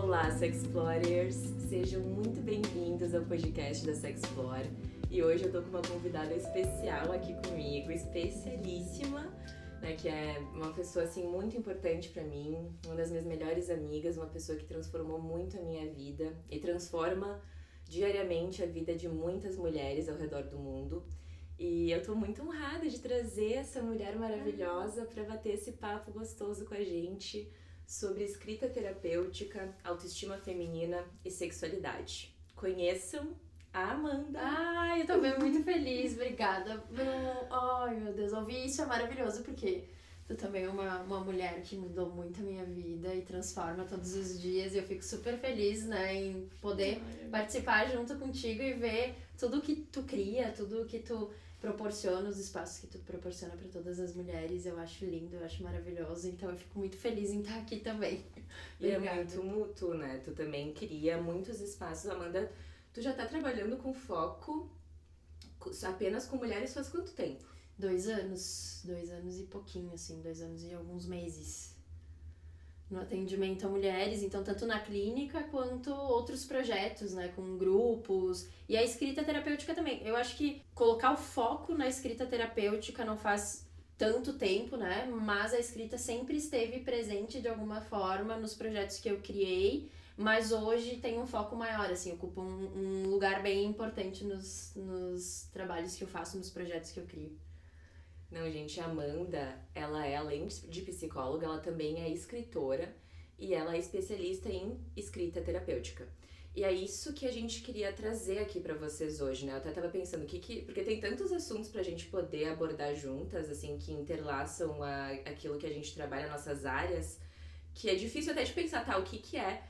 Olá, Sexplorers! Sejam muito bem-vindos ao podcast da Sexplore. E hoje eu tô com uma convidada especial aqui comigo, especialíssima, né, que é uma pessoa assim muito importante pra mim, uma das minhas melhores amigas, uma pessoa que transformou muito a minha vida e transforma diariamente a vida de muitas mulheres ao redor do mundo. E eu tô muito honrada de trazer essa mulher maravilhosa pra bater esse papo gostoso com a gente sobre escrita terapêutica, autoestima feminina e sexualidade. Conheçam a Amanda. Ai, eu tô bem muito feliz, obrigada. Ai, meu Deus, ouvir isso é maravilhoso, porque tu também é uma mulher que mudou muito a minha vida e transforma todos os dias. E eu fico super feliz, né, em poder participar junto contigo e ver tudo que tu cria, tudo que tu proporciona, os espaços que tu proporciona para todas as mulheres. Eu acho lindo, eu acho maravilhoso, então eu fico muito feliz em estar aqui também. E é muito mútuo, né? Tu também cria muitos espaços. Amanda, tu já tá trabalhando com foco apenas com mulheres faz quanto tempo? 2 anos e pouquinho, assim, 2 anos e alguns meses no atendimento a mulheres, então tanto na clínica quanto outros projetos, né, com grupos, e a escrita terapêutica também. Eu acho que colocar o foco na escrita terapêutica não faz tanto tempo, né, mas a escrita sempre esteve presente de alguma forma nos projetos que eu criei, mas hoje tem um foco maior, assim, ocupa um lugar bem importante nos trabalhos que eu faço, nos projetos que eu crio. Não, gente, a Amanda, ela é, além de psicóloga, ela também é escritora e ela é especialista em escrita terapêutica. E é isso que a gente queria trazer aqui pra vocês hoje, né? Eu até tava pensando porque tem tantos assuntos pra gente poder abordar juntas, assim, que interlaçam aquilo que a gente trabalha, nossas áreas, que é difícil até de pensar, tá, o que é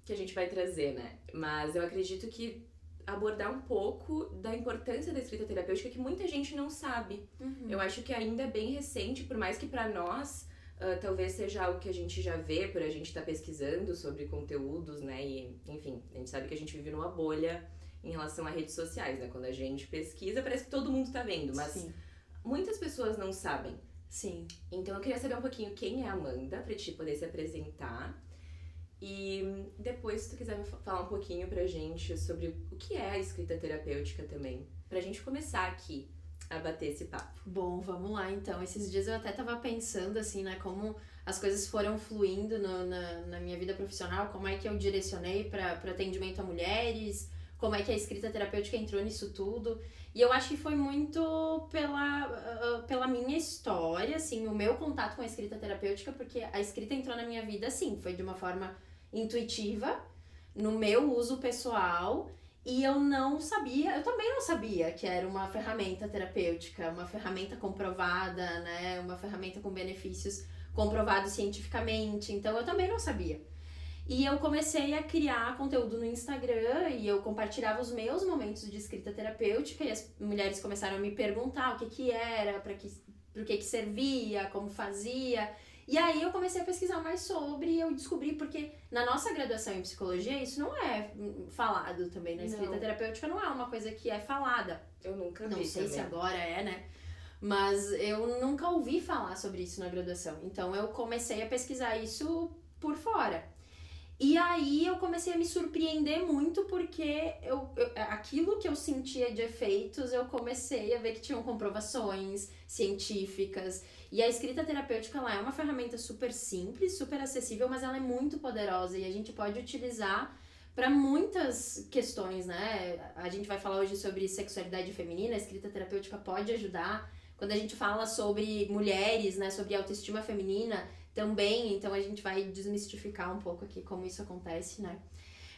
que a gente vai trazer, né? Mas eu acredito que abordar um pouco da importância da escrita terapêutica que muita gente não sabe. Uhum. Eu acho que ainda é bem recente, por mais que pra nós talvez seja algo que a gente já vê por a gente estar pesquisando sobre conteúdos, né? E, enfim, a gente sabe que a gente vive numa bolha em relação a redes sociais, né? Quando a gente pesquisa, parece que todo mundo tá vendo, mas Sim. Muitas pessoas não sabem. Sim. Então eu queria saber um pouquinho quem é a Amanda, pra ti poder se apresentar. E depois, se tu quiser me falar um pouquinho pra gente sobre o que é a escrita terapêutica também, pra gente começar aqui a bater esse papo. Bom, vamos lá então. Esses dias eu até tava pensando assim, né, como as coisas foram fluindo na minha vida profissional, como é que eu direcionei para atendimento a mulheres, como é que a escrita terapêutica entrou nisso tudo. E eu acho que foi muito pela minha história, assim, o meu contato com a escrita terapêutica, porque a escrita entrou na minha vida, assim, foi de uma forma intuitiva, no meu uso pessoal, e eu também não sabia que era uma ferramenta terapêutica, uma ferramenta comprovada, né, uma ferramenta com benefícios comprovados cientificamente, então eu também não sabia. E eu comecei a criar conteúdo no Instagram e eu compartilhava os meus momentos de escrita terapêutica e as mulheres começaram a me perguntar o que era, pro que servia, como fazia. E aí eu comecei a pesquisar mais sobre e eu descobri, porque na nossa graduação em psicologia isso não é falado também, na escrita terapêutica não é uma coisa que é falada. Eu nunca vi Não sei também. se agora é, né? Mas eu nunca ouvi falar sobre isso na graduação. Então eu comecei a pesquisar isso por fora. E aí eu comecei a me surpreender muito porque aquilo que eu sentia de efeitos, eu comecei a ver que tinham comprovações científicas. E a escrita terapêutica, ela é uma ferramenta super simples, super acessível, mas ela é muito poderosa e a gente pode utilizar para muitas questões, né? A gente vai falar hoje sobre sexualidade feminina, a escrita terapêutica pode ajudar. Quando a gente fala sobre mulheres, né, sobre autoestima feminina, também, então a gente vai desmistificar um pouco aqui como isso acontece, né?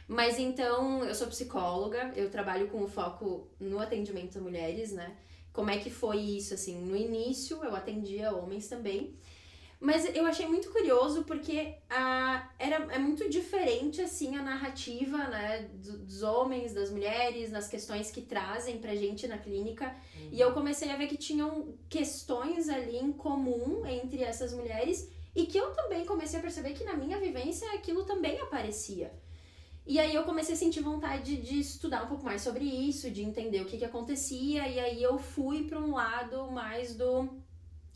Mas então, eu sou psicóloga, eu trabalho com o foco no atendimento a mulheres, né? Como é que foi isso, assim? No início, eu atendia homens também, mas eu achei muito curioso porque é muito diferente, assim, a narrativa, né, dos homens, das mulheres, nas questões que trazem pra gente na clínica. E eu comecei a ver que tinham questões ali em comum entre essas mulheres e que eu também comecei a perceber que na minha vivência aquilo também aparecia. E aí eu comecei a sentir vontade de estudar um pouco mais sobre isso, de entender o que acontecia, e aí eu fui para um lado mais do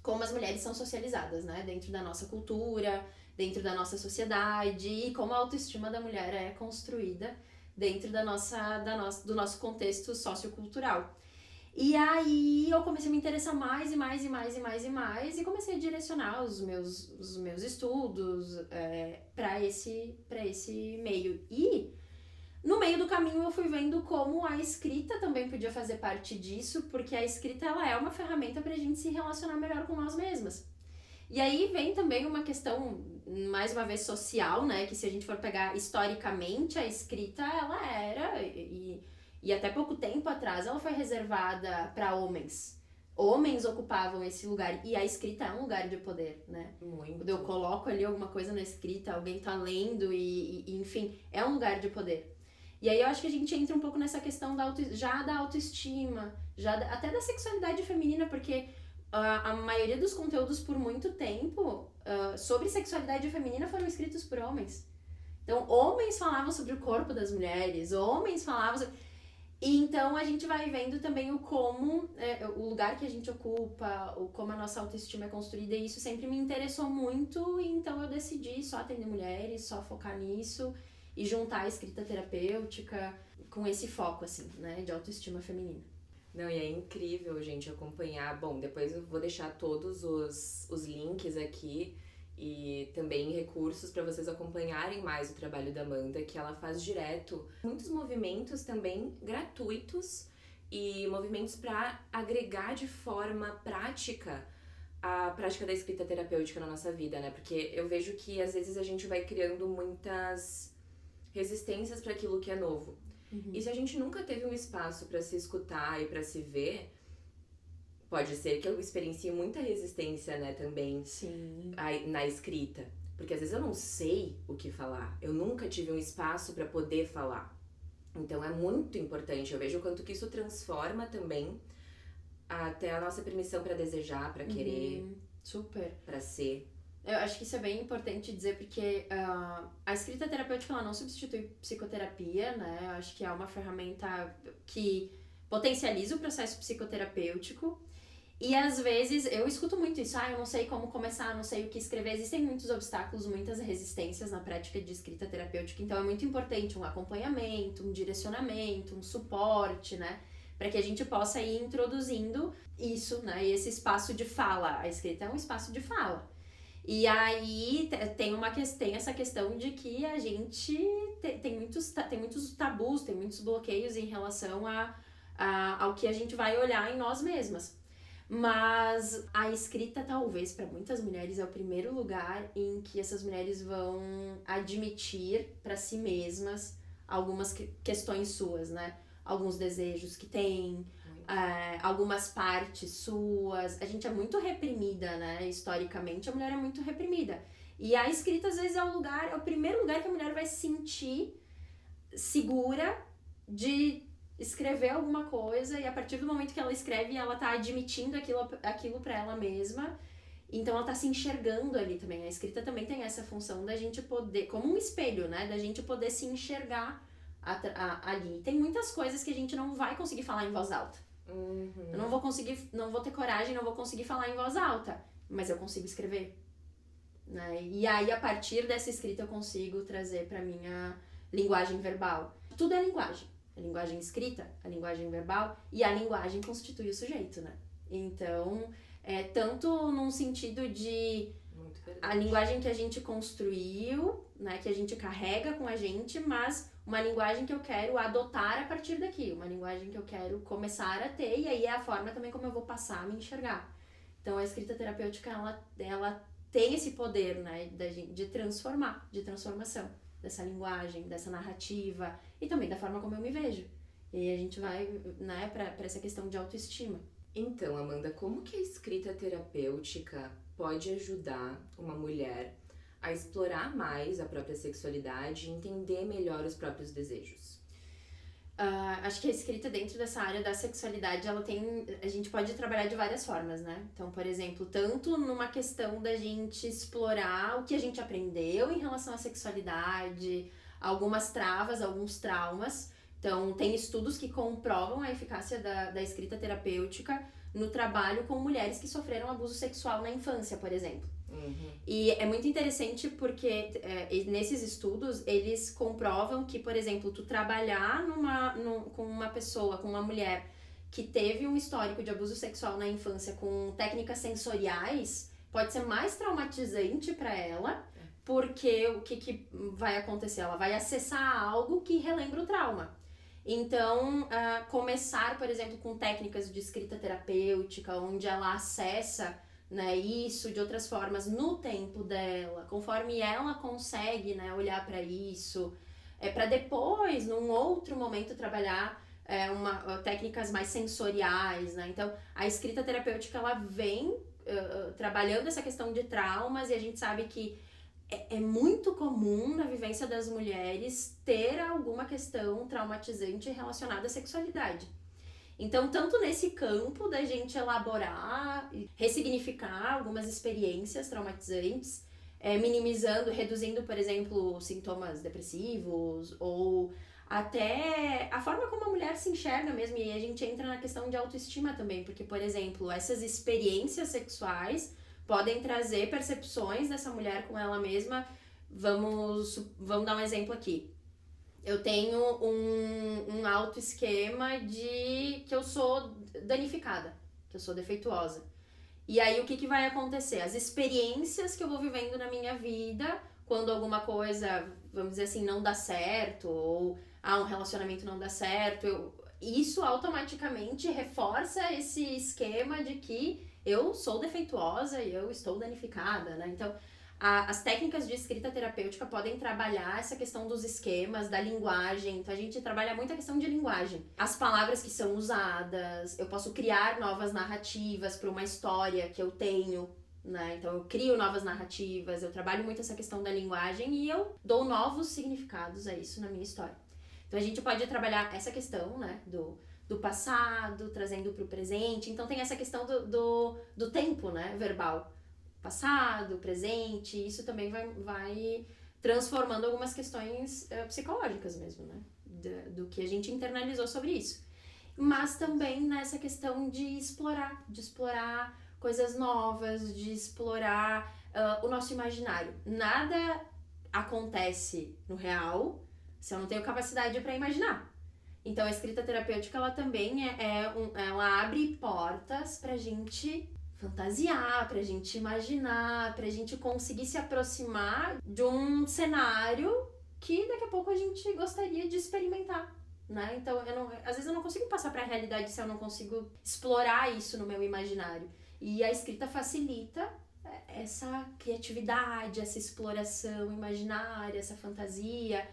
como as mulheres são socializadas, né? Dentro da nossa cultura, dentro da nossa sociedade e como a autoestima da mulher é construída dentro do nosso contexto sociocultural. E aí eu comecei a me interessar mais e comecei a direcionar os meus estudos para esse meio. E no meio do caminho eu fui vendo como a escrita também podia fazer parte disso, porque a escrita ela é uma ferramenta pra gente se relacionar melhor com nós mesmas. E aí vem também uma questão, mais uma vez, social, né? Que se a gente for pegar historicamente, a escrita, ela era, e até pouco tempo atrás, ela foi reservada para homens. Homens ocupavam esse lugar, e a escrita é um lugar de poder, né? Muito. Quando eu coloco ali alguma coisa na escrita, alguém tá lendo e enfim, é um lugar de poder. E aí eu acho que a gente entra um pouco nessa questão da autoestima, até da sexualidade feminina, porque a maioria dos conteúdos por muito tempo sobre sexualidade feminina foram escritos por homens. Então, homens falavam sobre o corpo das mulheres, homens falavam sobre... E então a gente vai vendo também o lugar que a gente ocupa, como a nossa autoestima é construída, e isso sempre me interessou muito, e então eu decidi só atender mulheres, só focar nisso, e juntar a escrita terapêutica com esse foco, assim, né, de autoestima feminina. Não, e é incrível, gente, acompanhar. Bom, depois eu vou deixar todos os links aqui e também recursos para vocês acompanharem mais o trabalho da Amanda, que ela faz direto muitos movimentos também gratuitos e movimentos para agregar de forma prática a prática da escrita terapêutica na nossa vida, né? Porque eu vejo que às vezes a gente vai criando muitas resistências para aquilo que é novo. Uhum. E se a gente nunca teve um espaço para se escutar e para se ver, pode ser que eu experiencie muita resistência, né, também. Sim. Na escrita. Porque às vezes eu não sei o que falar. Eu nunca tive um espaço para poder falar. Então é muito importante. Eu vejo o quanto que isso transforma também até a nossa permissão para desejar, para querer. Super. Para ser. Eu acho que isso é bem importante dizer, porque a escrita terapêutica ela não substitui psicoterapia, né? Eu acho que é uma ferramenta que potencializa o processo psicoterapêutico. E às vezes eu escuto muito isso, eu não sei como começar, não sei o que escrever. Existem muitos obstáculos, muitas resistências na prática de escrita terapêutica, então é muito importante um acompanhamento, um direcionamento, um suporte, né? Para que a gente possa ir introduzindo isso, né? E esse espaço de fala. A escrita é um espaço de fala. E aí tem essa questão de que a gente tem muitos tabus, tem muitos bloqueios em relação ao que a gente vai olhar em nós mesmas. Mas a escrita, talvez, para muitas mulheres, é o primeiro lugar em que essas mulheres vão admitir para si mesmas algumas questões suas, né? Alguns desejos que têm, algumas partes suas. A gente é muito reprimida, né? Historicamente, a mulher é muito reprimida. E a escrita, às vezes, é o primeiro lugar que a mulher vai se sentir segura de escrever alguma coisa, e a partir do momento que ela escreve, ela tá admitindo aquilo pra ela mesma, então ela tá se enxergando ali também. A escrita também tem essa função da gente poder, como um espelho, né, da gente poder se enxergar ali. Tem muitas coisas que a gente não vai conseguir falar em voz alta. Uhum. Eu não vou ter coragem, não vou conseguir falar em voz alta, mas eu consigo escrever, né? E aí, a partir dessa escrita, eu consigo trazer pra minha linguagem verbal. Tudo é linguagem. A linguagem escrita, a linguagem verbal, e a linguagem constitui o sujeito, né? Então, tanto num sentido de a linguagem que a gente construiu, né, que a gente carrega com a gente, mas uma linguagem que eu quero adotar a partir daqui, uma linguagem que eu quero começar a ter, e aí é a forma também como eu vou passar a me enxergar. Então, a escrita terapêutica, ela tem esse poder, né, de transformar, de transformação dessa linguagem, dessa narrativa e também da forma como eu me vejo. E aí a gente vai, né, pra essa questão de autoestima. Então, Amanda, como que a escrita terapêutica pode ajudar uma mulher a explorar mais a própria sexualidade e entender melhor os próprios desejos? Acho que a escrita dentro dessa área da sexualidade, a gente pode trabalhar de várias formas, né? Então, por exemplo, tanto numa questão da gente explorar o que a gente aprendeu em relação à sexualidade, algumas travas, alguns traumas. Então, tem estudos que comprovam a eficácia da escrita terapêutica no trabalho com mulheres que sofreram abuso sexual na infância, por exemplo. Uhum. E é muito interessante porque nesses estudos eles comprovam que, por exemplo, tu trabalhar com uma pessoa, com uma mulher que teve um histórico de abuso sexual na infância com técnicas sensoriais pode ser mais traumatizante para ela, porque o que vai acontecer? Ela vai acessar algo que relembra o trauma. Então, começar, por exemplo, com técnicas de escrita terapêutica, onde ela acessa, né, isso de outras formas no tempo dela, conforme ela consegue, né, olhar para isso, para depois, num outro momento, trabalhar técnicas mais sensoriais, né? Então, a escrita terapêutica, ela vem trabalhando essa questão de traumas, e a gente sabe que é muito comum na vivência das mulheres ter alguma questão traumatizante relacionada à sexualidade. Então, tanto nesse campo da gente elaborar, ressignificar algumas experiências traumatizantes, minimizando, reduzindo, por exemplo, sintomas depressivos, ou até a forma como a mulher se enxerga mesmo, e aí a gente entra na questão de autoestima também, porque, por exemplo, essas experiências sexuais podem trazer percepções dessa mulher com ela mesma. Vamos dar um exemplo aqui. Eu tenho um autoesquema de que eu sou danificada, que eu sou defeituosa. E aí o que vai acontecer? As experiências que eu vou vivendo na minha vida, quando alguma coisa, vamos dizer assim, não dá certo, ou um relacionamento não dá certo, isso automaticamente reforça esse esquema de que eu sou defeituosa e eu estou danificada, né? Então, as técnicas de escrita terapêutica podem trabalhar essa questão dos esquemas, da linguagem. Então, a gente trabalha muito a questão de linguagem. As palavras que são usadas, eu posso criar novas narrativas para uma história que eu tenho, né? Então, eu crio novas narrativas, eu trabalho muito essa questão da linguagem e eu dou novos significados a isso na minha história. Então, a gente pode trabalhar essa questão, né, do passado, trazendo para o presente. Então, tem essa questão do tempo, né, verbal. Passado, presente, isso também vai transformando algumas questões psicológicas mesmo, né? Do que a gente internalizou sobre isso. Mas também nessa questão de explorar coisas novas, de explorar o nosso imaginário. Nada acontece no real se eu não tenho capacidade para imaginar. Então, a escrita terapêutica, ela também ela abre portas pra gente fantasiar, pra gente imaginar, pra gente conseguir se aproximar de um cenário que daqui a pouco a gente gostaria de experimentar, né? Então, às vezes eu não consigo passar pra realidade se eu não consigo explorar isso no meu imaginário. E a escrita facilita essa criatividade, essa exploração imaginária, essa fantasia.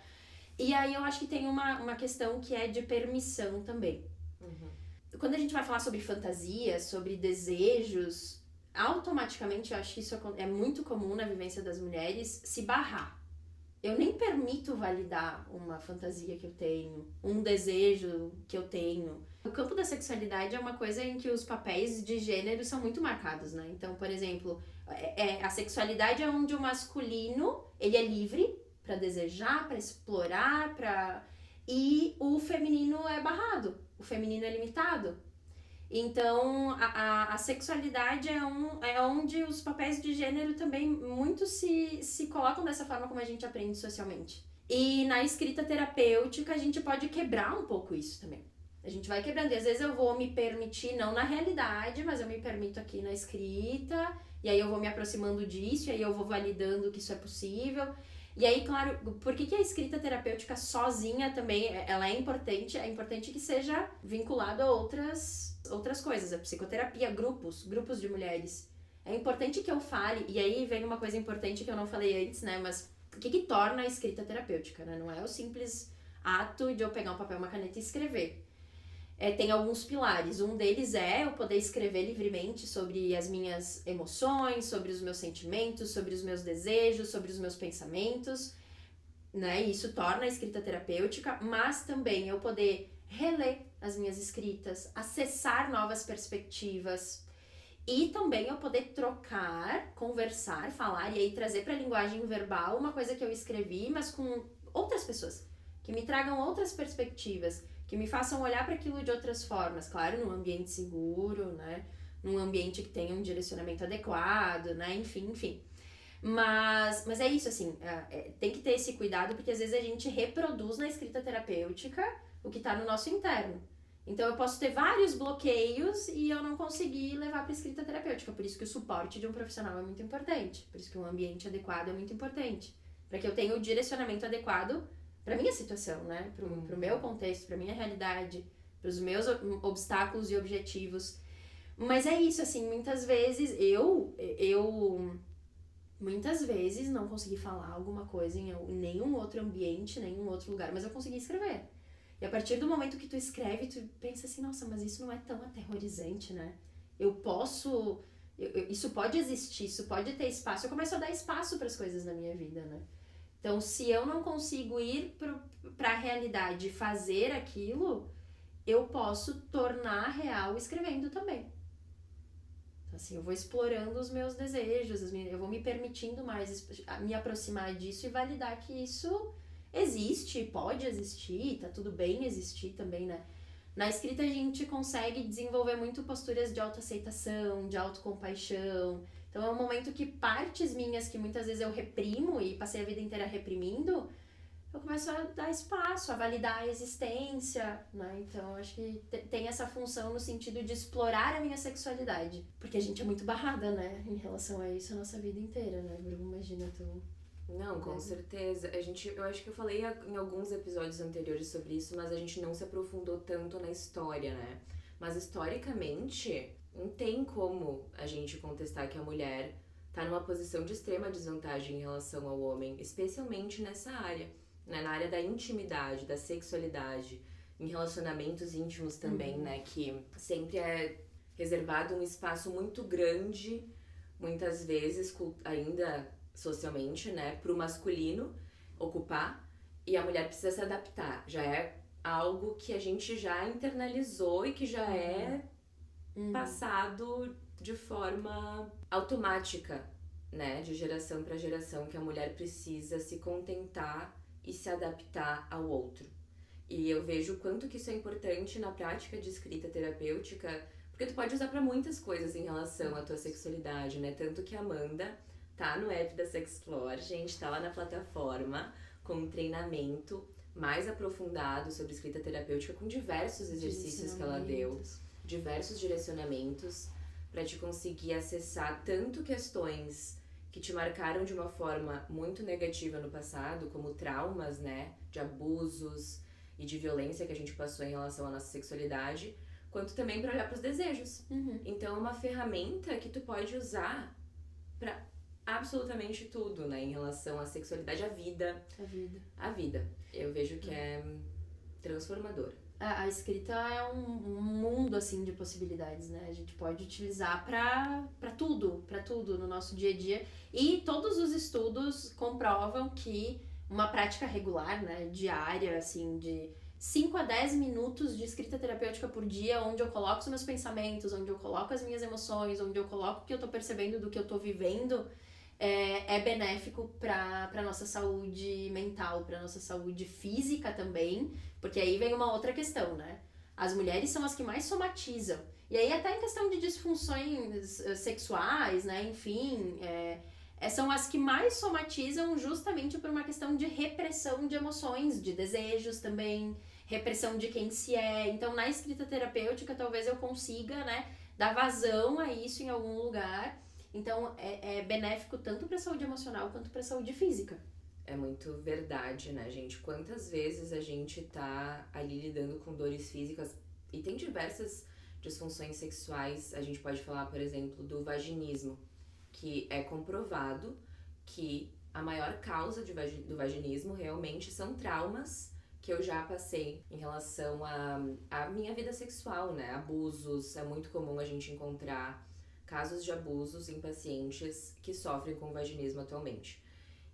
E aí eu acho que tem uma questão que é de permissão também. Uhum. Quando a gente vai falar sobre fantasia, sobre desejos, automaticamente eu acho que isso é muito comum na vivência das mulheres, se barrar. Eu nem permito validar uma fantasia que eu tenho, um desejo que eu tenho. O campo da sexualidade é uma coisa em que os papéis de gênero são muito marcados, né? Então, por exemplo, a sexualidade é onde o masculino, ele é livre para desejar, para explorar, e o feminino é barrado, o feminino é limitado. Então, a sexualidade é onde os papéis de gênero também muito se colocam dessa forma como a gente aprende socialmente. E na escrita terapêutica, a gente pode quebrar um pouco isso também. A gente vai quebrando, e às vezes eu vou me permitir, não na realidade, mas eu me permito aqui na escrita, e aí eu vou me aproximando disso, e aí eu vou validando que isso é possível. E aí, claro, por que a escrita terapêutica sozinha também, ela é importante que seja vinculado a outras coisas, a psicoterapia, grupos de mulheres. É importante que eu fale, e aí vem uma coisa importante que eu não falei antes, né, mas o que torna a escrita terapêutica, né? Não é o simples ato de eu pegar um papel, uma caneta e escrever. Tem alguns pilares. Um deles é eu poder escrever livremente sobre as minhas emoções, sobre os meus sentimentos, sobre os meus desejos, sobre os meus pensamentos, né? Isso torna a escrita terapêutica, mas também eu poder reler as minhas escritas, acessar novas perspectivas e também eu poder trocar, conversar, falar e aí trazer para a linguagem verbal uma coisa que eu escrevi, mas com outras pessoas, que me tragam outras perspectivas, que me façam olhar para aquilo de outras formas, claro, num ambiente seguro, né? Num ambiente que tenha um direcionamento adequado, né? Enfim. Mas é isso, assim, tem que ter esse cuidado, porque às vezes a gente reproduz na escrita terapêutica o que tá no nosso interno. Então eu posso ter vários bloqueios e eu não conseguir levar para escrita terapêutica. Por isso que o suporte de um profissional é muito importante. Por isso que um ambiente adequado é muito importante. Para que eu tenha o direcionamento adequado para minha situação, né? Pro meu contexto, pra minha realidade, pros meus obstáculos e objetivos. Mas é isso, assim, muitas vezes eu muitas vezes não consegui falar alguma coisa em nenhum outro ambiente, nenhum outro lugar, mas eu consegui escrever. E a partir do momento que tu escreve, tu pensa assim, nossa, mas isso não é tão aterrorizante, né? Eu posso... isso pode existir, isso pode ter espaço. Eu começo a dar espaço para as coisas na minha vida, né? Então, se eu não consigo ir para a realidade e fazer aquilo, eu posso tornar real escrevendo também. Então, assim, eu vou explorando os meus desejos, eu vou me permitindo mais me aproximar disso e validar que isso existe, pode existir, tá tudo bem existir também, né? Na escrita a gente consegue desenvolver muito posturas de autoaceitação, de autocompaixão. Então é um momento que partes minhas que muitas vezes eu reprimo e passei a vida inteira reprimindo, eu começo a dar espaço, a validar a existência, né? Então eu acho que tem essa função no sentido de explorar a minha sexualidade. Porque a gente é muito barrada, né? Em relação a isso a nossa vida inteira, né, Bruno? Imagina tu... Não, com certeza. Eu acho que eu falei em alguns episódios anteriores sobre isso, mas a gente não se aprofundou tanto na história, né? Mas historicamente, não tem como a gente contestar que a mulher tá numa posição de extrema desvantagem em relação ao homem, especialmente nessa área, né? Na área da intimidade, da sexualidade, em relacionamentos íntimos também, né? Que sempre é reservado um espaço muito grande, muitas vezes ainda socialmente, né, pro masculino ocupar, e a mulher precisa se adaptar. Já é algo que a gente já internalizou e que já é passado de forma automática, né, de geração para geração, que a mulher precisa se contentar e se adaptar ao outro. E eu vejo o quanto que isso é importante na prática de escrita terapêutica, porque tu pode usar para muitas coisas em relação à tua sexualidade, né, tanto que a Amanda tá no app da Sexplore, gente, tá lá na plataforma com um treinamento mais aprofundado sobre escrita terapêutica, com diversos exercícios que ela deu, diversos direcionamentos para te conseguir acessar tanto questões que te marcaram de uma forma muito negativa no passado, como traumas, né, de abusos e de violência que a gente passou em relação à nossa sexualidade, quanto também para olhar para os desejos. Então é uma ferramenta que tu pode usar para absolutamente tudo, né, em relação à sexualidade, à vida. Eu vejo que é transformador. A escrita é um mundo, assim, de possibilidades, né? A gente pode utilizar pra tudo no nosso dia a dia. E todos os estudos comprovam que uma prática regular, né, diária, assim, de 5 a 10 minutos de escrita terapêutica por dia, onde eu coloco os meus pensamentos, onde eu coloco as minhas emoções, onde eu coloco o que eu tô percebendo do que eu tô vivendo, é benéfico para nossa saúde mental, para nossa saúde física também, porque aí vem uma outra questão, né? As mulheres são as que mais somatizam. E aí até em questão de disfunções sexuais, né? Enfim, são as que mais somatizam justamente por uma questão de repressão de emoções, de desejos também, repressão de quem se é. Então, na escrita terapêutica, talvez eu consiga, né, dar vazão a isso em algum lugar. Então, é benéfico tanto para a saúde emocional quanto para a saúde física. É muito verdade, né, gente? Quantas vezes a gente tá ali lidando com dores físicas e tem diversas disfunções sexuais. A gente pode falar, por exemplo, do vaginismo, que é comprovado que a maior causa do vaginismo realmente são traumas que eu já passei em relação à minha vida sexual, né? Abusos, é muito comum a gente encontrar casos de abusos em pacientes que sofrem com vaginismo atualmente.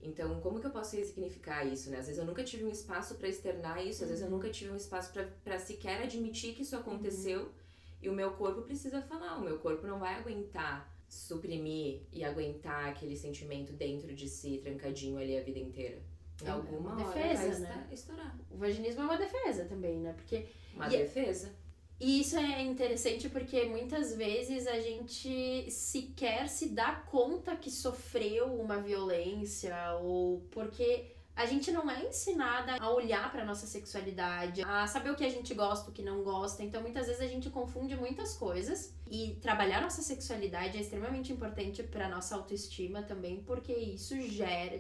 Então, como que eu posso ressignificar isso, né? Às vezes eu nunca tive um espaço para externar isso, às vezes eu nunca tive um espaço para sequer admitir que isso aconteceu, e o meu corpo precisa falar, o meu corpo não vai aguentar suprimir e aguentar aquele sentimento dentro de si, trancadinho ali a vida inteira. Alguma uma hora defesa, vai né? estourar. O vaginismo é uma defesa também, né? Porque Uma defesa. e isso é interessante porque muitas vezes a gente sequer se dá conta que sofreu uma violência ou porque a gente não é ensinada a olhar para nossa sexualidade, a saber o que a gente gosta, o que não gosta. Então muitas vezes a gente confunde muitas coisas e trabalhar nossa sexualidade é extremamente importante para nossa autoestima também, porque isso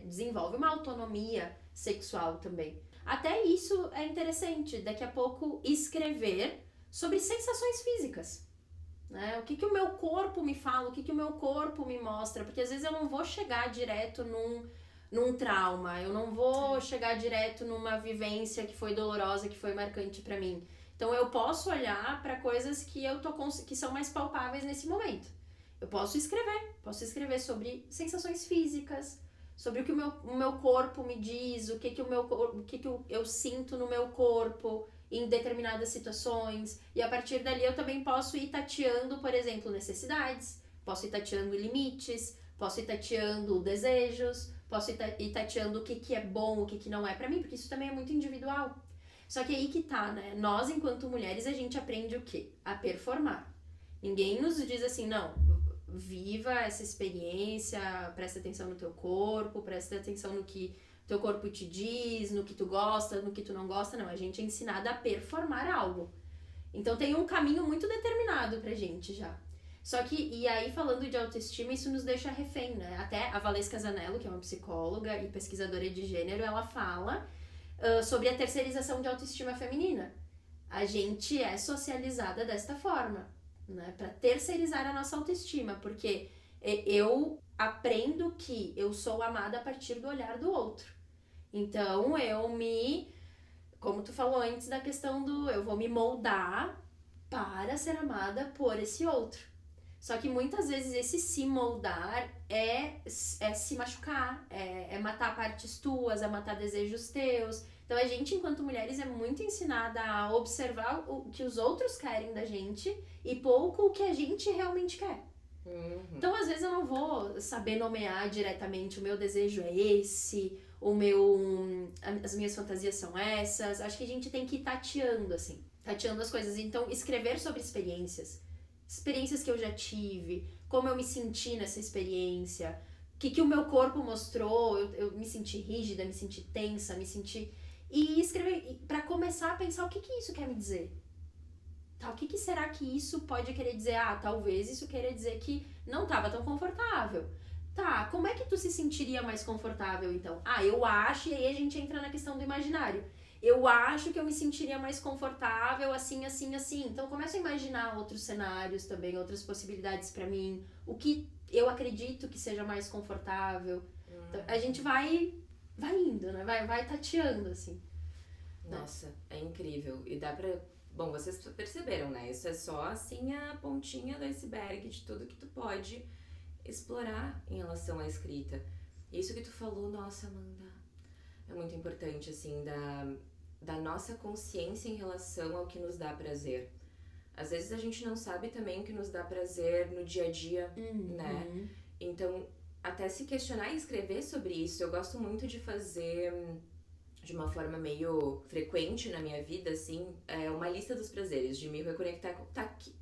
desenvolve uma autonomia sexual também. Até isso é interessante, daqui a pouco escrever sobre sensações físicas, né? O que o meu corpo me fala, o que o meu corpo me mostra, porque às vezes eu não vou chegar direto num trauma, eu não vou chegar direto numa vivência que foi dolorosa, que foi marcante pra mim. Então eu posso olhar pra coisas que que são mais palpáveis nesse momento. Eu posso escrever sobre sensações físicas, sobre o que o meu corpo me diz, o que eu sinto no meu corpo em determinadas situações, e a partir dali eu também posso ir tateando, por exemplo, necessidades, posso ir tateando limites, posso ir tateando desejos, posso ir tateando o que é bom, o que não é pra mim, porque isso também é muito individual. Só que aí que tá, né? Nós, enquanto mulheres, a gente aprende o quê? A performar. Ninguém nos diz assim, não, viva essa experiência, presta atenção no teu corpo, presta atenção no que teu corpo te diz, no que tu gosta, no que tu não gosta, não. A gente é ensinada a performar algo. Então tem um caminho muito determinado pra gente já. Só que, e aí falando de autoestima, isso nos deixa refém, né? Até a Valesca Zanello, que é uma psicóloga e pesquisadora de gênero, ela fala sobre a terceirização de autoestima feminina. A gente é socializada desta forma, né? Pra terceirizar a nossa autoestima, porque eu aprendo que eu sou amada a partir do olhar do outro. Então, como tu falou antes da questão eu vou me moldar para ser amada por esse outro. Só que muitas vezes esse se moldar é se machucar, é matar partes tuas, é matar desejos teus. Então, a gente, enquanto mulheres, é muito ensinada a observar o que os outros querem da gente e pouco o que a gente realmente quer. Uhum. Então, às vezes, eu não vou saber nomear diretamente o meu desejo é esse, as minhas fantasias são essas. Acho que a gente tem que ir tateando as coisas. Então, escrever sobre experiências que eu já tive, como eu me senti nessa experiência, o que o meu corpo mostrou, eu me senti rígida, me senti tensa, E escrever, pra começar a pensar o que isso quer me dizer. Tá, o que será que isso pode querer dizer? Ah, talvez isso queira dizer que não estava tão confortável. Tá, como é que tu se sentiria mais confortável, então? Ah, eu acho, e aí a gente entra na questão do imaginário. Eu acho que eu me sentiria mais confortável assim, assim, assim. Então, começo a imaginar outros cenários também, outras possibilidades pra mim. O que eu acredito que seja mais confortável. Então, a gente vai indo, né? Vai tateando, assim. Nossa, é incrível. E dá pra... Bom, vocês perceberam, né? Isso é só, assim, a pontinha do iceberg de tudo que tu pode explorar em relação à escrita. Isso que tu falou, nossa, Amanda, é muito importante, assim, da nossa consciência em relação ao que nos dá prazer. Às vezes a gente não sabe também o que nos dá prazer no dia a dia, né? Então, até se questionar e escrever sobre isso, eu gosto muito de fazer de uma forma meio frequente na minha vida, assim, uma lista dos prazeres, de me reconectar com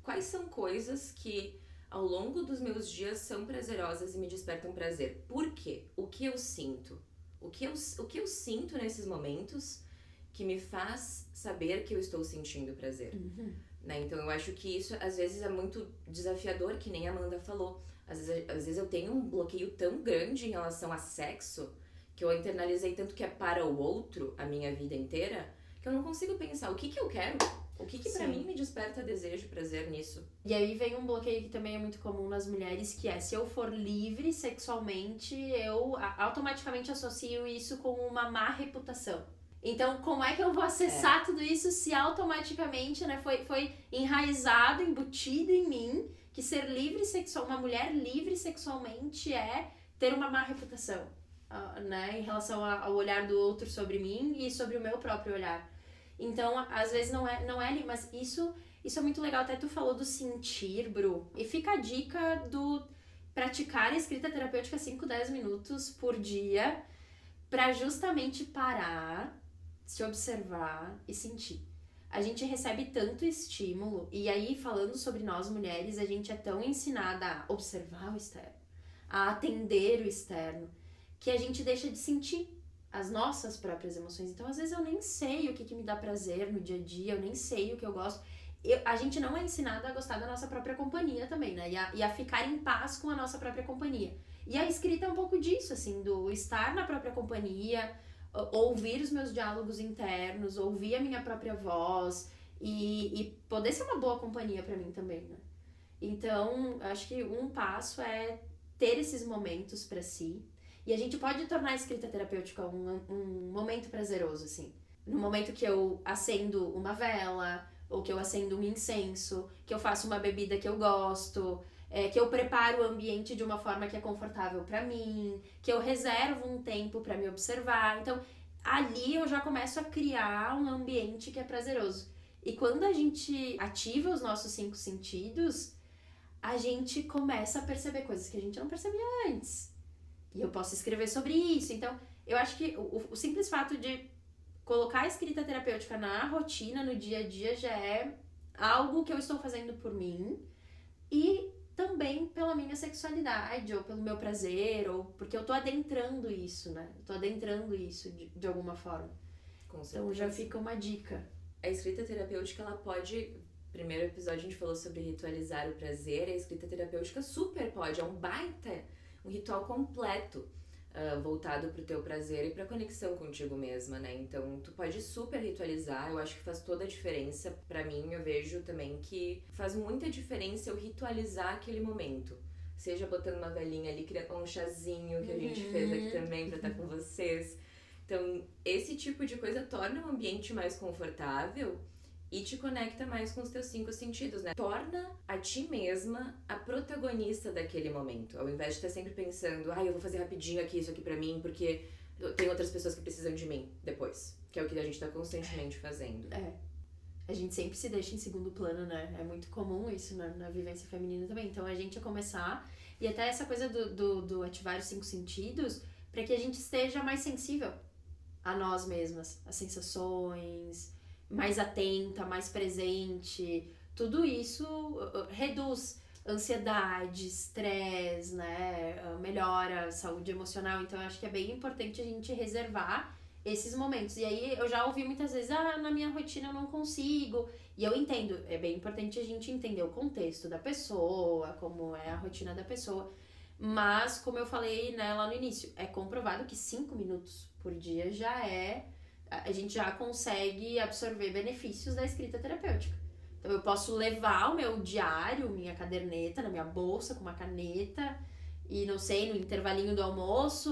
quais são coisas que ao longo dos meus dias são prazerosas e me despertam prazer. Por quê? O que eu sinto? O que eu sinto nesses momentos que me faz saber que eu estou sentindo prazer. Né? Então eu acho que isso às vezes é muito desafiador, que nem a Amanda falou. Às vezes eu tenho um bloqueio tão grande em relação a sexo, que eu internalizei tanto que é para o outro a minha vida inteira, que eu não consigo pensar o que eu quero, o que pra mim me desperta desejo, prazer nisso. E aí vem um bloqueio que também é muito comum nas mulheres, que é, se eu for livre sexualmente, eu automaticamente associo isso com uma má reputação. Então, como é que eu vou acessar tudo isso se automaticamente, né, foi enraizado, embutido em mim, que ser livre uma mulher livre sexualmente é ter uma má reputação, né, em relação ao olhar do outro sobre mim e sobre o meu próprio olhar. Então, às vezes não é ali, mas isso é muito legal. Até tu falou do sentir, Bru. E fica a dica do praticar a escrita terapêutica 5-10 minutos por dia, pra justamente parar, se observar e sentir. A gente recebe tanto estímulo, e aí falando sobre nós mulheres, a gente é tão ensinada a observar o externo, a atender o externo, que a gente deixa de sentir as nossas próprias emoções. Então, às vezes, eu nem sei o que me dá prazer no dia a dia, eu nem sei o que eu gosto. A gente não é ensinada a gostar da nossa própria companhia também, né? E a ficar em paz com a nossa própria companhia. E a escrita é um pouco disso, assim, do estar na própria companhia, ouvir os meus diálogos internos, ouvir a minha própria voz e poder ser uma boa companhia pra mim também, né? Então, acho que um passo é ter esses momentos pra si. E a gente pode tornar a escrita terapêutica um momento prazeroso, assim. No momento que eu acendo uma vela, ou que eu acendo um incenso, que eu faço uma bebida que eu gosto, que eu preparo o ambiente de uma forma que é confortável pra mim, que eu reservo um tempo pra me observar. Então, ali eu já começo a criar um ambiente que é prazeroso. E quando a gente ativa os nossos 5 sentidos, a gente começa a perceber coisas que a gente não percebia antes. E eu posso escrever sobre isso. Então, eu acho que o simples fato de colocar a escrita terapêutica na rotina, no dia a dia, já é algo que eu estou fazendo por mim e também pela minha sexualidade, ou pelo meu prazer, ou porque eu tô adentrando isso, né? Eu tô adentrando isso de alguma forma. Com certeza. Então já fica uma dica. A escrita terapêutica, ela pode... Primeiro episódio a gente falou sobre ritualizar o prazer, a escrita terapêutica super pode, é um baita, um ritual completo. Voltado pro teu prazer e pra conexão contigo mesma, né? Então, tu pode super ritualizar, eu acho que faz toda a diferença. Pra mim, eu vejo também que faz muita diferença eu ritualizar aquele momento. Seja botando uma velinha ali, criando um chazinho que a gente fez aqui também pra estar com vocês. Então, esse tipo de coisa torna o ambiente mais confortável e te conecta mais com os teus 5 sentidos, né? Torna a ti mesma a protagonista daquele momento. Ao invés de estar sempre pensando, eu vou fazer rapidinho aqui, isso aqui pra mim, porque tem outras pessoas que precisam de mim depois. Que é o que a gente tá constantemente fazendo. A gente sempre se deixa em segundo plano, né? É muito comum isso na vivência feminina também. Então, a gente ia começar... E até essa coisa do ativar os 5 sentidos, pra que a gente esteja mais sensível a nós mesmas. As sensações... mais atenta, mais presente, tudo isso reduz ansiedade, estresse, né, melhora a saúde emocional. Então eu acho que é bem importante a gente reservar esses momentos. E aí eu já ouvi muitas vezes, na minha rotina eu não consigo. E eu entendo, é bem importante a gente entender o contexto da pessoa, como é a rotina da pessoa. Mas, como eu falei, né, lá no início, é comprovado que 5 minutos por dia a gente já consegue absorver benefícios da escrita terapêutica. Então eu posso levar o meu diário, minha caderneta, na minha bolsa com uma caneta e, não sei, no intervalinho do almoço,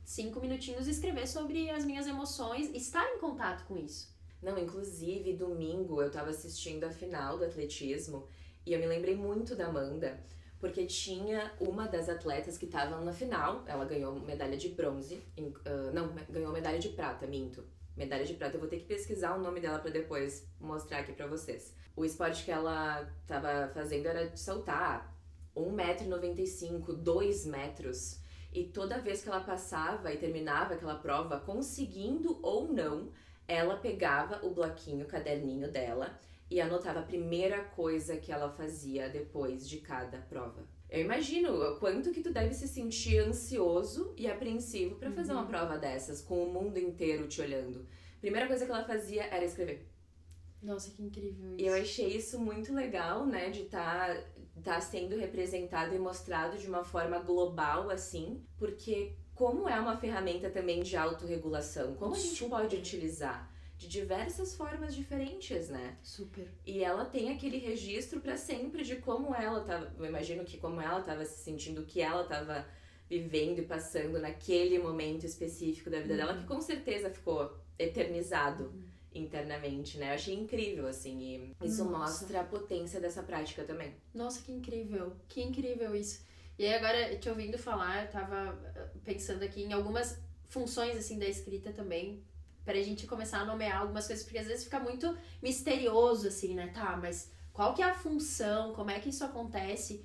5 minutinhos, escrever sobre as minhas emoções, estar em contato com isso. Não, inclusive, domingo eu tava assistindo a final do atletismo e eu me lembrei muito da Amanda, porque tinha uma das atletas que estavam na final, ela ganhou medalha de bronze, ganhou medalha de prata, minto. Medalha de prata, eu vou ter que pesquisar o nome dela pra depois mostrar aqui pra vocês. O esporte que ela tava fazendo era de saltar 1,95 m, 2 metros. E toda vez que ela passava e terminava aquela prova, conseguindo ou não, ela pegava o bloquinho, o caderninho dela e anotava a primeira coisa que ela fazia depois de cada prova. Eu imagino o quanto que tu deve se sentir ansioso e apreensivo pra fazer uma prova dessas, com o mundo inteiro te olhando. Primeira coisa que ela fazia era escrever. Nossa, que incrível isso. E eu achei isso muito legal, né, de tá sendo representado e mostrado de uma forma global, assim, porque como é uma ferramenta também de autorregulação, como a gente pode utilizar de diversas formas diferentes, né? Super. E ela tem aquele registro pra sempre de como ela tava, eu imagino que como ela tava se sentindo, o que ela tava vivendo e passando naquele momento específico da vida dela, que com certeza ficou eternizado internamente, né? Eu achei incrível, assim, e isso mostra a potência dessa prática também. Nossa, que incrível isso. E aí agora, te ouvindo falar, eu tava pensando aqui em algumas funções, assim, da escrita também, pra gente começar a nomear algumas coisas, porque às vezes fica muito misterioso, assim, né? Tá, mas qual que é a função, como é que isso acontece?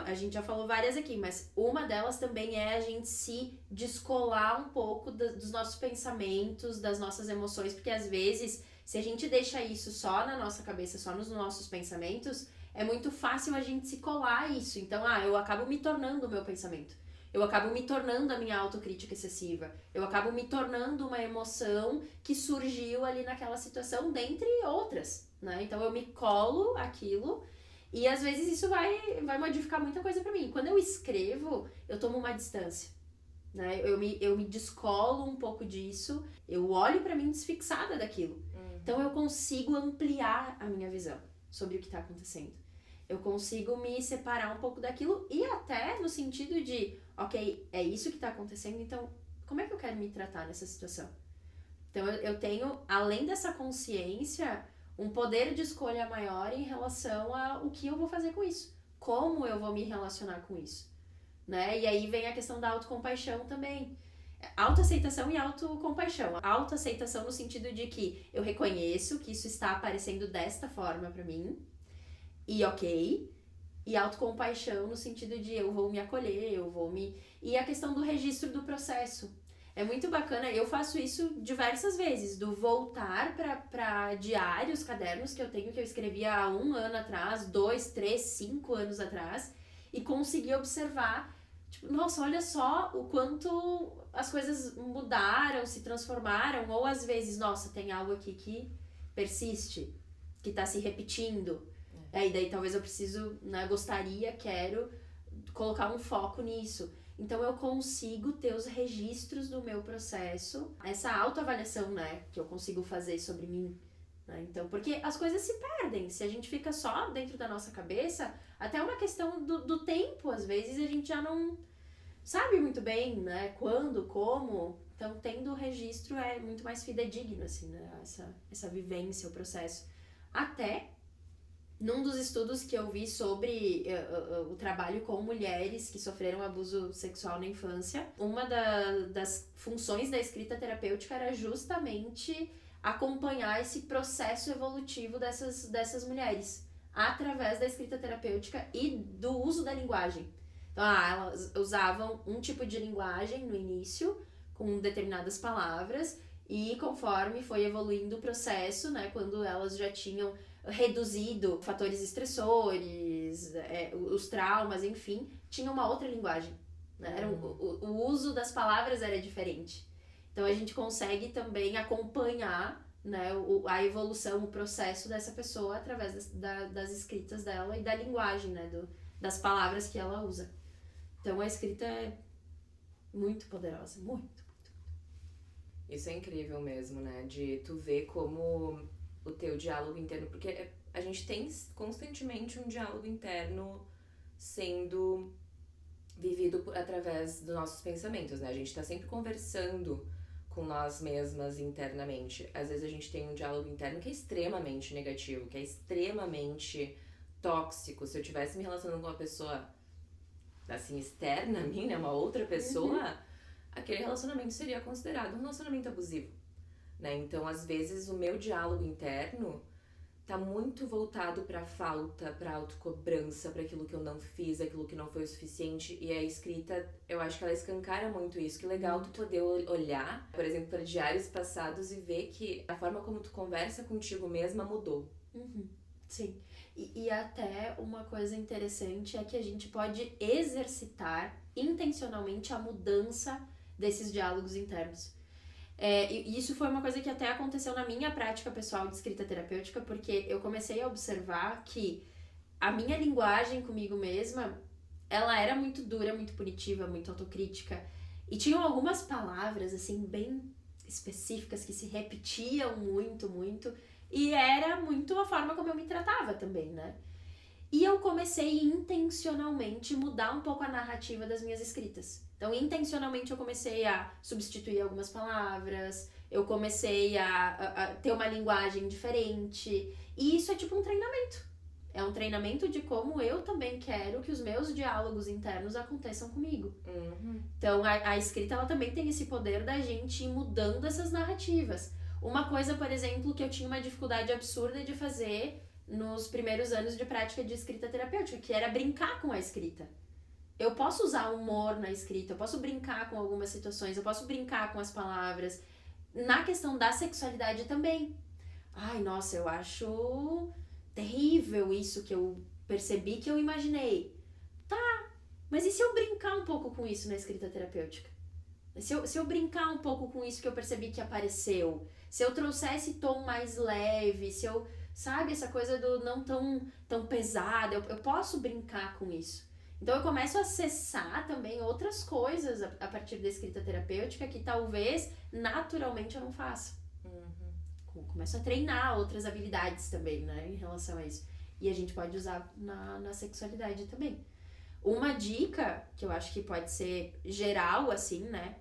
A gente já falou várias aqui, mas uma delas também é a gente se descolar um pouco dos nossos pensamentos, das nossas emoções, porque às vezes, se a gente deixa isso só na nossa cabeça, só nos nossos pensamentos, é muito fácil a gente se colar a isso. Então, eu acabo me tornando o meu pensamento. Eu acabo me tornando a minha autocrítica excessiva. Eu acabo me tornando uma emoção que surgiu ali naquela situação, dentre outras, né? Então, eu me colo aquilo e às vezes isso vai modificar muita coisa pra mim. Quando eu escrevo, eu tomo uma distância, né? Eu me descolo um pouco disso, eu olho pra mim desfixada daquilo. Então, eu consigo ampliar a minha visão sobre o que tá acontecendo. Eu consigo me separar um pouco daquilo e até no sentido de, ok, é isso que tá acontecendo, então como é que eu quero me tratar nessa situação? Então eu tenho, além dessa consciência, um poder de escolha maior em relação ao que eu vou fazer com isso. Como eu vou me relacionar com isso, né? E aí vem a questão da autocompaixão também. Autoaceitação e autocompaixão. Autoaceitação no sentido de que eu reconheço que isso está aparecendo desta forma pra mim, e ok, e autocompaixão no sentido de eu vou me acolher, E a questão do registro do processo. É muito bacana, eu faço isso diversas vezes, do voltar pra diários, cadernos que eu tenho, que eu escrevia há 1 ano atrás, 2, 3, 5 anos atrás, e conseguir observar, tipo, nossa, olha só o quanto as coisas mudaram, se transformaram, ou às vezes, nossa, tem algo aqui que persiste, que tá se repetindo. E daí talvez eu preciso, né, quero colocar um foco nisso. Então eu consigo ter os registros do meu processo, essa autoavaliação, né, que eu consigo fazer sobre mim, né? Então, porque as coisas se perdem, se a gente fica só dentro da nossa cabeça, até uma questão do tempo, às vezes a gente já não sabe muito bem, né, quando, como. Então, tendo o registro é muito mais fidedigno, assim, né, essa vivência, o processo. Até num dos estudos que eu vi sobre o trabalho com mulheres que sofreram abuso sexual na infância, uma das funções da escrita terapêutica era justamente acompanhar esse processo evolutivo dessas mulheres, através da escrita terapêutica e do uso da linguagem. Então, elas usavam um tipo de linguagem no início, com determinadas palavras, e conforme foi evoluindo o processo, né, quando elas já tinham reduzido fatores estressores, os traumas, enfim, tinha uma outra linguagem, né? O uso das palavras era diferente. Então a gente consegue também acompanhar, né, a evolução, o processo dessa pessoa através das escritas dela e da linguagem, né, das palavras que ela usa. Então a escrita é muito poderosa, muito. Isso é incrível mesmo, né, de tu ver como o teu diálogo interno, porque a gente tem constantemente um diálogo interno sendo vivido através dos nossos pensamentos, né? A gente tá sempre conversando com nós mesmas internamente. Às vezes a gente tem um diálogo interno que é extremamente negativo, que é extremamente tóxico. Se eu estivesse me relacionando com uma pessoa, assim, externa a mim, né? Uma outra pessoa, aquele relacionamento seria considerado um relacionamento abusivo, né? Então, às vezes, o meu diálogo interno tá muito voltado pra falta, pra autocobrança, pra aquilo que eu não fiz, aquilo que não foi o suficiente. E a escrita, eu acho que ela escancara muito isso. Que legal tu poder olhar, por exemplo, para diários passados e ver que a forma como tu conversa contigo mesma mudou. Sim. E até uma coisa interessante é que a gente pode exercitar intencionalmente a mudança desses diálogos internos. E isso foi uma coisa que até aconteceu na minha prática pessoal de escrita terapêutica, porque eu comecei a observar que a minha linguagem comigo mesma, ela era muito dura, muito punitiva, muito autocrítica, e tinham algumas palavras, assim, bem específicas que se repetiam muito, muito, e era muito a forma como eu me tratava também, né? E eu comecei intencionalmente mudar um pouco a narrativa das minhas escritas. Então, intencionalmente, eu comecei a substituir algumas palavras, eu comecei a ter uma linguagem diferente. E isso é tipo um treinamento. É um treinamento de como eu também quero que os meus diálogos internos aconteçam comigo. Então, a escrita, ela também tem esse poder da gente ir mudando essas narrativas. Uma coisa, por exemplo, que eu tinha uma dificuldade absurda de fazer nos primeiros anos de prática de escrita terapêutica, que era brincar com a escrita. Eu posso usar humor na escrita, eu posso brincar com algumas situações, eu posso brincar com as palavras. Na questão da sexualidade também. Ai, nossa, eu acho terrível isso que eu percebi, que eu imaginei. Tá, mas e se eu brincar um pouco com isso na escrita terapêutica? Se eu brincar um pouco com isso que eu percebi que apareceu, se eu trouxer esse tom mais leve, se eu, sabe, essa coisa do não tão pesada, eu posso brincar com isso. Então eu começo a acessar também outras coisas a partir da escrita terapêutica que talvez naturalmente eu não faça. Começo a treinar outras habilidades também, né, em relação a isso. E a gente pode usar na sexualidade também. Uma dica que eu acho que pode ser geral, assim, né,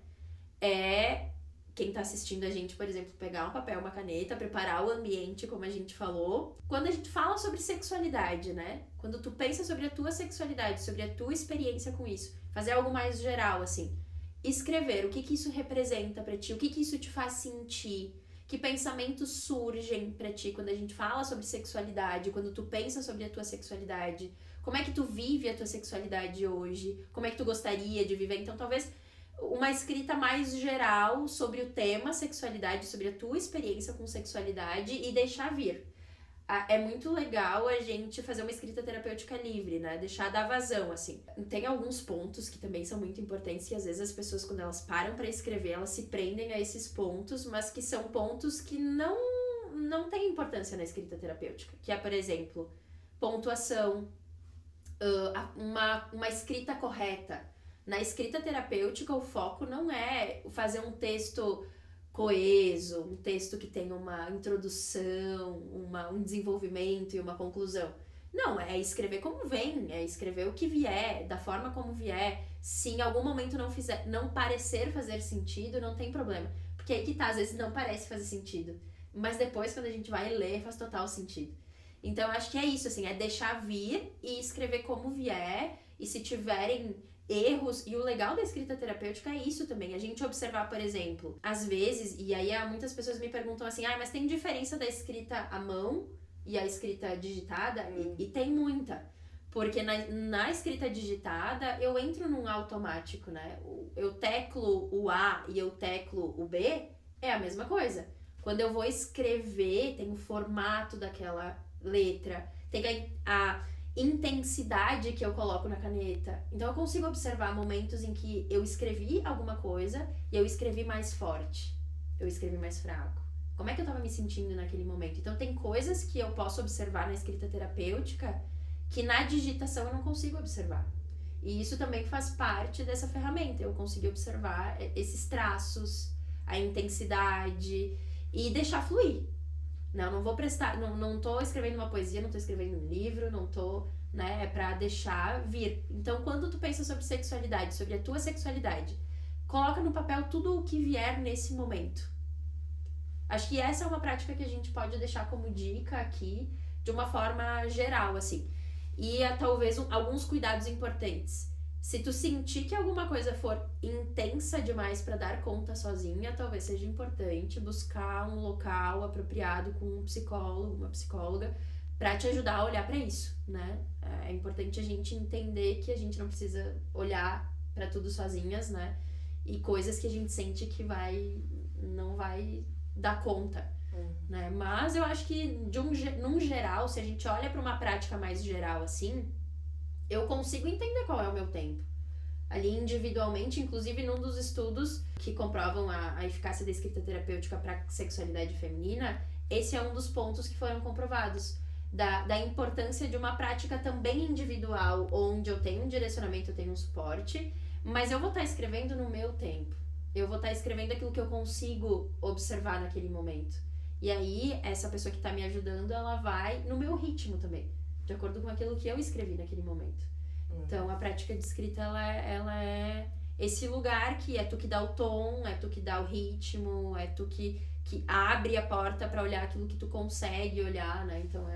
é quem tá assistindo a gente, por exemplo, pegar um papel, uma caneta, preparar o ambiente, como a gente falou. Quando a gente fala sobre sexualidade, né, quando tu pensa sobre a tua sexualidade, sobre a tua experiência com isso, fazer algo mais geral, assim, escrever o que isso representa pra ti, o que isso te faz sentir, que pensamentos surgem pra ti quando a gente fala sobre sexualidade, quando tu pensa sobre a tua sexualidade, como é que tu vive a tua sexualidade hoje, como é que tu gostaria de viver. Então, talvez uma escrita mais geral sobre o tema sexualidade, sobre a tua experiência com sexualidade e deixar vir. É muito legal a gente fazer uma escrita terapêutica livre, né? Deixar dar vazão, assim. Tem alguns pontos que também são muito importantes e às vezes as pessoas, quando elas param pra escrever, elas se prendem a esses pontos, mas que são pontos que não têm importância na escrita terapêutica. Que é, por exemplo, pontuação, uma escrita correta. Na escrita terapêutica, o foco não é fazer um texto coeso, um texto que tenha uma introdução, um desenvolvimento e uma conclusão. Não, é escrever como vem, é escrever o que vier, da forma como vier. Se em algum momento não parecer fazer sentido, não tem problema. Porque aí que tá, às vezes não parece fazer sentido. Mas depois, quando a gente vai ler, faz total sentido. Então, acho que é isso, assim, é deixar vir e escrever como vier. E se tiverem erros, e o legal da escrita terapêutica é isso também, a gente observar, por exemplo, às vezes, e aí muitas pessoas me perguntam assim, mas tem diferença da escrita à mão e a escrita digitada? E tem muita, porque na escrita digitada eu entro num automático, né, eu teclo o A e eu teclo o B, é a mesma coisa. Quando eu vou escrever, tem o formato daquela letra, tem a intensidade que eu coloco na caneta. Então eu consigo observar momentos em que eu escrevi alguma coisa e eu escrevi mais forte, eu escrevi mais fraco. Como é que eu tava me sentindo naquele momento? Então tem coisas que eu posso observar na escrita terapêutica que na digitação eu não consigo observar. E isso também faz parte dessa ferramenta. Eu consigo observar esses traços, a intensidade e deixar fluir. Não vou prestar, não tô escrevendo uma poesia, não tô escrevendo um livro, não tô, né, é pra deixar vir. Então, quando tu pensa sobre sexualidade, sobre a tua sexualidade, coloca no papel tudo o que vier nesse momento. Acho que essa é uma prática que a gente pode deixar como dica aqui, de uma forma geral, assim. E talvez alguns cuidados importantes. Se tu sentir que alguma coisa for intensa demais para dar conta sozinha, talvez seja importante buscar um local apropriado com um psicólogo, uma psicóloga, para te ajudar a olhar para isso, né? É importante a gente entender que a gente não precisa olhar para tudo sozinhas, né? E coisas que a gente sente que não vai dar conta, né? Mas eu acho que num geral, se a gente olha para uma prática mais geral assim, eu consigo entender qual é o meu tempo. Ali individualmente, inclusive num dos estudos que comprovam a eficácia da escrita terapêutica para sexualidade feminina, esse é um dos pontos que foram comprovados. Da importância de uma prática também individual, onde eu tenho um direcionamento, eu tenho um suporte, mas eu vou estar escrevendo no meu tempo. Eu vou estar escrevendo aquilo que eu consigo observar naquele momento. E aí, essa pessoa que está me ajudando, ela vai no meu ritmo também, de acordo com aquilo que eu escrevi naquele momento. Então, a prática de escrita, ela é esse lugar que é tu que dá o tom, é tu que dá o ritmo, é tu que abre a porta para olhar aquilo que tu consegue olhar, né? Então,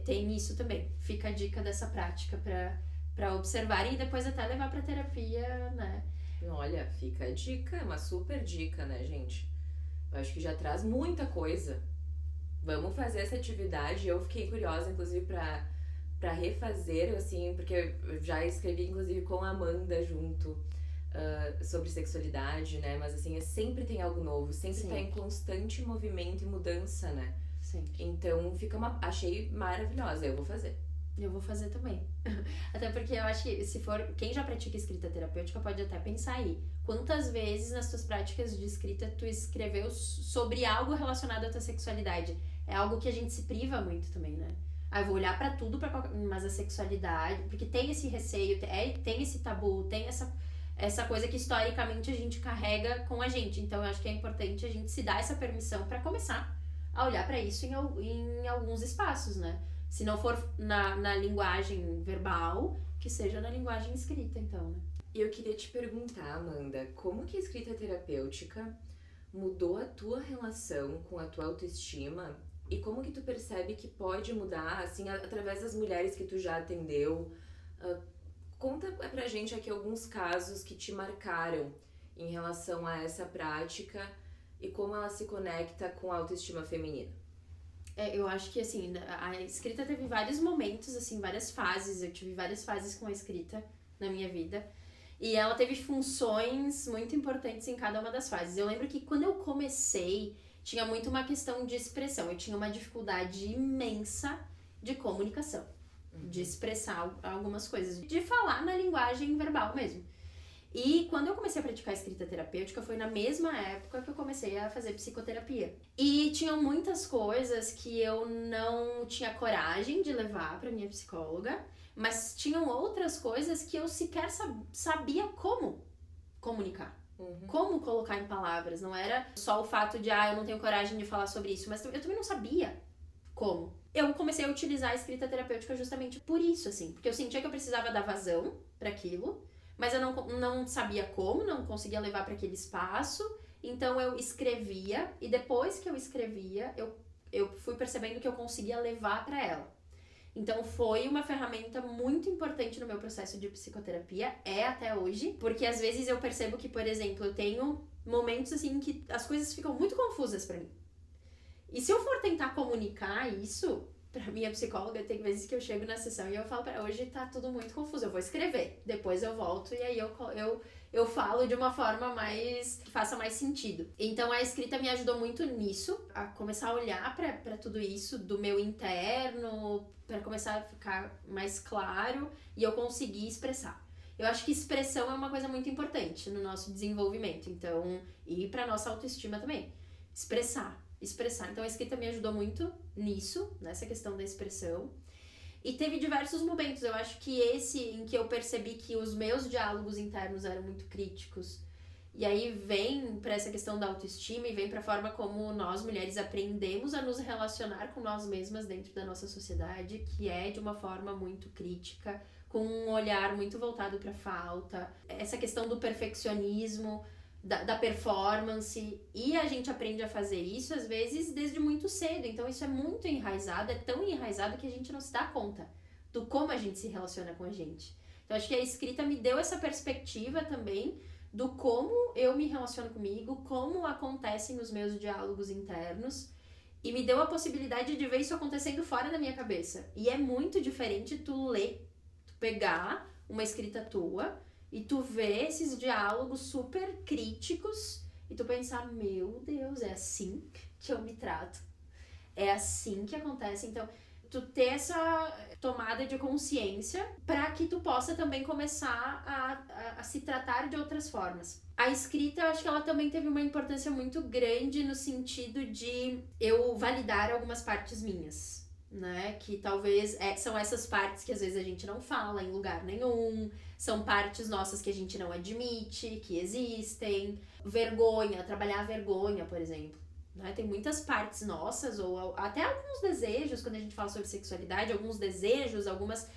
tem isso também. Fica a dica dessa prática para observar e depois até levar para terapia, né? Olha, fica a dica, é uma super dica, né, gente? Eu acho que já traz muita coisa. vamos fazer essa atividade. Eu fiquei curiosa, inclusive, pra refazer, assim, porque eu já escrevi, inclusive, com a Amanda junto, sobre sexualidade, né? Mas, assim, sempre tem algo novo, sempre tá em constante movimento e mudança, né? Sempre. Então, achei maravilhosa, eu vou fazer. Eu vou fazer também. Até porque eu acho que se for... Quem já pratica escrita terapêutica pode até pensar aí. Quantas vezes nas tuas práticas de escrita tu escreveu sobre algo relacionado à tua sexualidade? É algo que a gente se priva muito também, né? Eu vou olhar pra tudo, mas a sexualidade... Porque tem esse receio, tem esse tabu, tem essa coisa que historicamente a gente carrega com a gente. Então eu acho que é importante a gente se dar essa permissão pra começar a olhar pra isso em alguns espaços, né? Se não for na linguagem verbal, que seja na linguagem escrita, então, né? E eu queria te perguntar, Amanda, como que a escrita terapêutica mudou a tua relação com a tua autoestima e como que tu percebe que pode mudar, assim, através das mulheres que tu já atendeu? Conta pra gente aqui alguns casos que te marcaram em relação a essa prática e como ela se conecta com a autoestima feminina. Eu acho que, assim, a escrita teve vários momentos, assim, várias fases. Eu tive várias fases com a escrita na minha vida. E ela teve funções muito importantes em cada uma das fases. Eu lembro que quando eu comecei, tinha muito uma questão de expressão. Eu tinha uma dificuldade imensa de comunicação. De expressar algumas coisas. De falar na linguagem verbal mesmo. E quando eu comecei a praticar escrita terapêutica, foi na mesma época que eu comecei a fazer psicoterapia. E tinham muitas coisas que eu não tinha coragem de levar pra minha psicóloga, mas tinham outras coisas que eu sequer sabia como comunicar. Como colocar em palavras. Não era só o fato de, eu não tenho coragem de falar sobre isso, mas eu também não sabia como. Eu comecei a utilizar a escrita terapêutica justamente por isso, assim, porque eu sentia que eu precisava dar vazão pra aquilo, mas eu não sabia como, não conseguia levar para aquele espaço, então eu escrevia, e depois que eu escrevia, eu fui percebendo que eu conseguia levar para ela. Então foi uma ferramenta muito importante no meu processo de psicoterapia, até hoje, porque às vezes eu percebo que, por exemplo, eu tenho momentos assim que as coisas ficam muito confusas para mim. E se eu for tentar comunicar isso pra minha psicóloga, tem vezes que eu chego na sessão e eu falo pra ela, hoje tá tudo muito confuso, eu vou escrever, depois eu volto e aí eu falo de uma forma que faça mais sentido. Então a escrita me ajudou muito nisso, a começar a olhar pra tudo isso do meu interno, pra começar a ficar mais claro e eu conseguir expressar. Eu acho que expressão é uma coisa muito importante no nosso desenvolvimento, então, e pra nossa autoestima também. Expressar. Então a escrita me ajudou muito nisso, nessa questão da expressão. E teve diversos momentos, eu acho que esse em que eu percebi que os meus diálogos internos eram muito críticos. E aí vem pra essa questão da autoestima e vem pra forma como nós mulheres aprendemos a nos relacionar com nós mesmas dentro da nossa sociedade, que é de uma forma muito crítica, com um olhar muito voltado pra falta. Essa questão do perfeccionismo, da performance, e a gente aprende a fazer isso, às vezes, desde muito cedo. Então isso é muito enraizado, é tão enraizado que a gente não se dá conta do como a gente se relaciona com a gente. Então acho que a escrita me deu essa perspectiva também do como eu me relaciono comigo, como acontecem os meus diálogos internos, e me deu a possibilidade de ver isso acontecendo fora da minha cabeça. E é muito diferente tu ler, tu pegar uma escrita tua e tu vê esses diálogos super críticos e tu pensar, meu Deus, é assim que eu me trato. É assim que acontece. Então, tu ter essa tomada de consciência para que tu possa também começar a se tratar de outras formas. A escrita, eu acho que ela também teve uma importância muito grande no sentido de eu validar algumas partes minhas, né? Que talvez são essas partes que às vezes a gente não fala em lugar nenhum, são partes nossas que a gente não admite, que existem. Vergonha, trabalhar a vergonha, por exemplo. Né? Tem muitas partes nossas, ou até alguns desejos, quando a gente fala sobre sexualidade, alguns desejos, algumas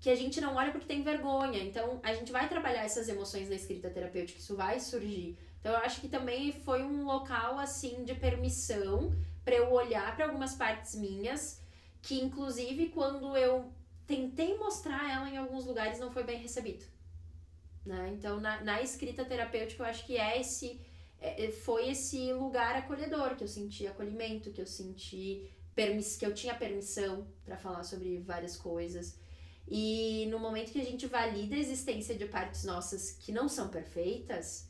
que a gente não olha porque tem vergonha. Então, a gente vai trabalhar essas emoções na escrita terapêutica, isso vai surgir. Então, eu acho que também foi um local, assim, de permissão para eu olhar para algumas partes minhas, que inclusive quando eu tentei mostrar ela em alguns lugares não foi bem recebido. Né? Então, na escrita terapêutica, eu acho que foi esse lugar acolhedor, que eu senti acolhimento, que eu senti que eu tinha permissão para falar sobre várias coisas. E no momento que a gente valida a existência de partes nossas que não são perfeitas,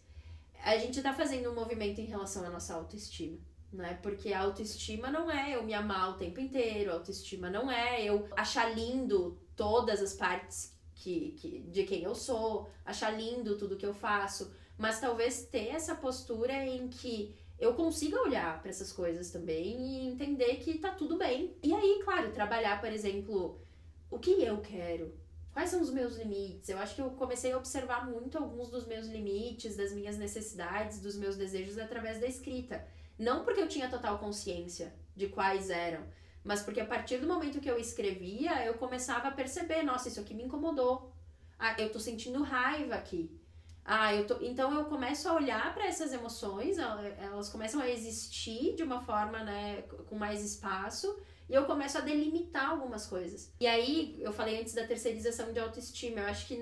a gente tá fazendo um movimento em relação à nossa autoestima, né? Porque a autoestima não é eu me amar o tempo inteiro, a autoestima não é eu achar lindo todas as partes de quem eu sou, achar lindo tudo que eu faço, mas talvez ter essa postura em que eu consiga olhar para essas coisas também e entender que tá tudo bem. E aí, claro, trabalhar, por exemplo, o que eu quero, quais são os meus limites. Eu acho que eu comecei a observar muito alguns dos meus limites, das minhas necessidades, dos meus desejos através da escrita. Não porque eu tinha total consciência de quais eram, mas porque a partir do momento que eu escrevia, eu começava a perceber, nossa, isso aqui me incomodou. Ah, eu tô sentindo raiva aqui. Então eu começo a olhar para essas emoções, elas começam a existir de uma forma, né, com mais espaço, e eu começo a delimitar algumas coisas. E aí, eu falei antes da terceirização de autoestima, eu acho que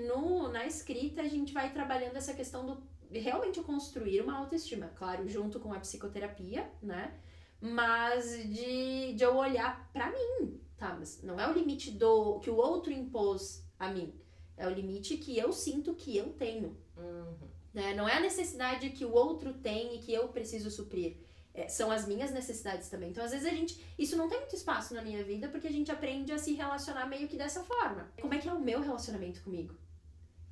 na escrita a gente vai trabalhando essa questão de realmente construir uma autoestima, claro, junto com a psicoterapia, né? Mas de eu olhar pra mim, tá? Mas não é o limite que o outro impôs a mim, é o limite que eu sinto que eu tenho. Né? Não é a necessidade que o outro tem e que eu preciso suprir. São as minhas necessidades também. Então, às vezes, isso não tem muito espaço na minha vida porque a gente aprende a se relacionar meio que dessa forma. Como é que é o meu relacionamento comigo?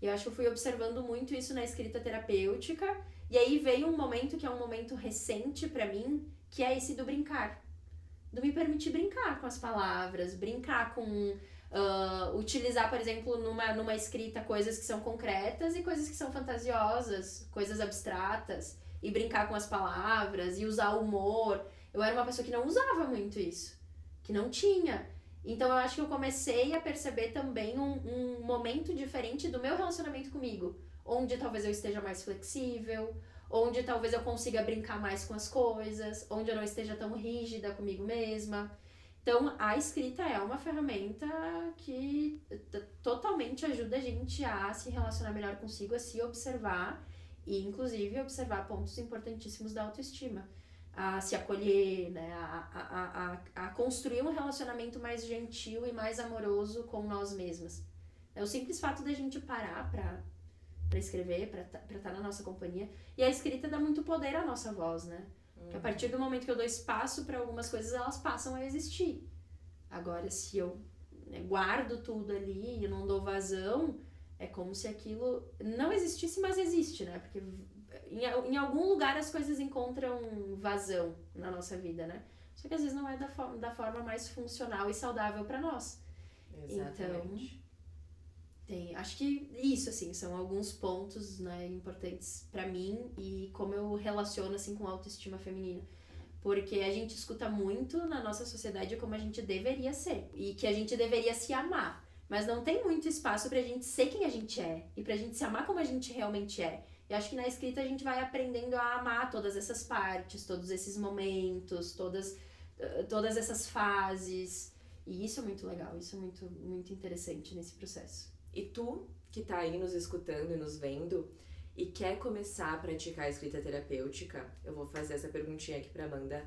Eu acho que eu fui observando muito isso na escrita terapêutica. E aí veio um momento que é um momento recente pra mim, que é esse do brincar. Do me permitir brincar com as palavras, brincar com... utilizar, por exemplo, numa escrita coisas que são concretas e coisas que são fantasiosas, coisas abstratas, e brincar com as palavras e usar o humor. Eu era uma pessoa que não usava muito isso, que não tinha. Então eu acho que eu comecei a perceber também um momento diferente do meu relacionamento comigo, onde talvez eu esteja mais flexível, onde talvez eu consiga brincar mais com as coisas, onde eu não esteja tão rígida comigo mesma. Então, a escrita é uma ferramenta que totalmente ajuda a gente a se relacionar melhor consigo, a se observar e, inclusive, observar pontos importantíssimos da autoestima. A se acolher, né? A construir um relacionamento mais gentil e mais amoroso com nós mesmas. É o simples fato da gente parar pra escrever, pra estar na nossa companhia. E a escrita dá muito poder à nossa voz, né? Porque a partir do momento que eu dou espaço para algumas coisas, elas passam a existir. Agora, se eu guardo tudo ali e não dou vazão, é como se aquilo não existisse, mas existe, né? Porque em algum lugar as coisas encontram vazão na nossa vida, né? Só que às vezes não é da forma mais funcional e saudável para nós. Exatamente. Então, acho que isso, assim, são alguns pontos, né, importantes pra mim e como eu relaciono, assim, com a autoestima feminina. Porque a gente escuta muito na nossa sociedade como a gente deveria ser e que a gente deveria se amar. Mas não tem muito espaço pra gente ser quem a gente é e pra gente se amar como a gente realmente é. E acho que na escrita a gente vai aprendendo a amar todas essas partes, todos esses momentos, todas essas fases. E isso é muito legal, isso é muito, muito interessante nesse processo. E tu, que tá aí nos escutando e nos vendo e quer começar a praticar a escrita terapêutica, eu vou fazer essa perguntinha aqui pra Amanda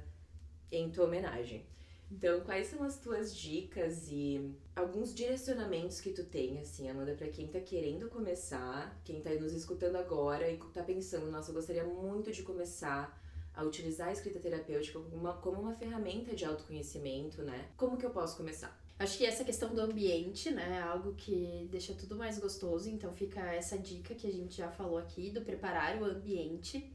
em tua homenagem. Então, quais são as tuas dicas e alguns direcionamentos que tu tem, assim, Amanda, pra quem tá querendo começar, quem tá aí nos escutando agora e tá pensando, nossa, eu gostaria muito de começar a utilizar a escrita terapêutica como uma ferramenta de autoconhecimento, né? Como que eu posso começar? Acho que essa questão do ambiente, né, é algo que deixa tudo mais gostoso, então fica essa dica que a gente já falou aqui, do preparar o ambiente.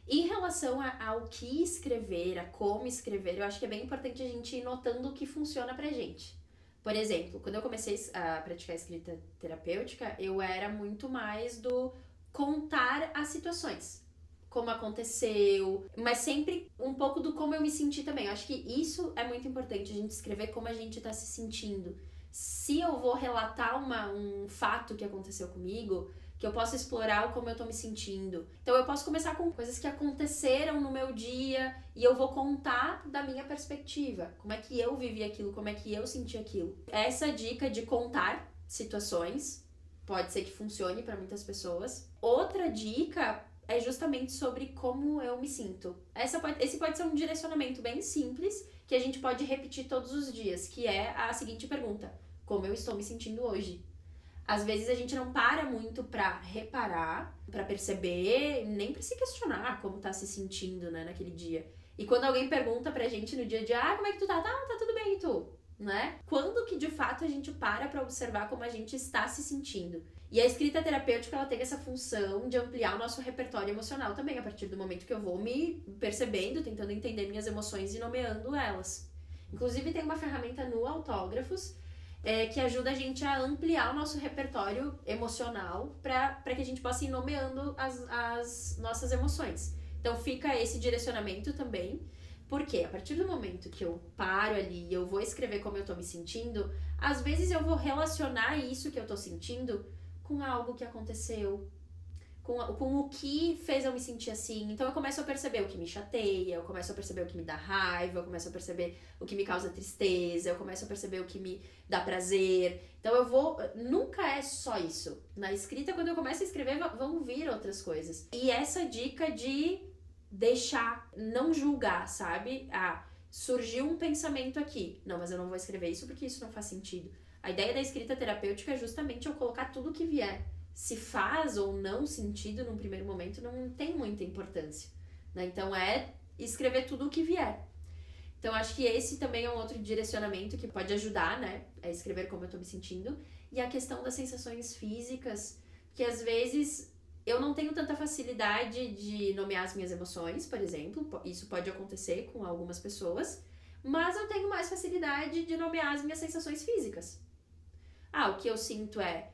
Em relação ao que escrever, a como escrever, eu acho que é bem importante a gente ir notando o que funciona pra gente. Por exemplo, quando eu comecei a praticar a escrita terapêutica, eu era muito mais do contar as situações. Como aconteceu, mas sempre um pouco do como eu me senti também. Eu acho que isso é muito importante, a gente escrever como a gente tá se sentindo. Se eu vou relatar um fato que aconteceu comigo, que eu possa explorar como eu tô me sentindo. Então eu posso começar com coisas que aconteceram no meu dia e eu vou contar da minha perspectiva. Como é que eu vivi aquilo, como é que eu senti aquilo. Essa dica de contar situações pode ser que funcione para muitas pessoas. Outra dica é justamente sobre como eu me sinto. Esse pode ser um direcionamento bem simples que a gente pode repetir todos os dias, que é a seguinte pergunta: como eu estou me sentindo hoje? Às vezes a gente não para muito pra reparar, pra perceber, nem pra se questionar como tá se sentindo, né, naquele dia. E quando alguém pergunta pra gente no dia a dia, como é que tu tá? Tá tudo bem, e tu? Né? Quando que de fato a gente para pra observar como a gente está se sentindo? E a escrita terapêutica, ela tem essa função de ampliar o nosso repertório emocional também, a partir do momento que eu vou me percebendo, tentando entender minhas emoções e nomeando elas. Inclusive tem uma ferramenta no Autógrafos que ajuda a gente a ampliar o nosso repertório emocional para que a gente possa ir nomeando as nossas emoções. Então fica esse direcionamento também, porque a partir do momento que eu paro ali e eu vou escrever como eu tô me sentindo, às vezes eu vou relacionar isso que eu tô sentindo com algo que aconteceu, com o que fez eu me sentir assim. Então eu começo a perceber o que me chateia, eu começo a perceber o que me dá raiva, eu começo a perceber o que me causa tristeza, eu começo a perceber o que me dá prazer. Então nunca é só isso. Na escrita, quando eu começo a escrever, vão vir outras coisas. E essa dica de deixar, não julgar, sabe? Surgiu um pensamento aqui. Não, mas eu não vou escrever isso porque isso não faz sentido. A ideia da escrita terapêutica é justamente eu colocar tudo que vier. Se faz ou não sentido num primeiro momento não tem muita importância, né? Então é escrever tudo o que vier. Então acho que esse também é um outro direcionamento que pode ajudar, né? A escrever como eu tô me sentindo. E a questão das sensações físicas, que às vezes eu não tenho tanta facilidade de nomear as minhas emoções, por exemplo. Isso pode acontecer com algumas pessoas. Mas eu tenho mais facilidade de nomear as minhas sensações físicas. O que eu sinto é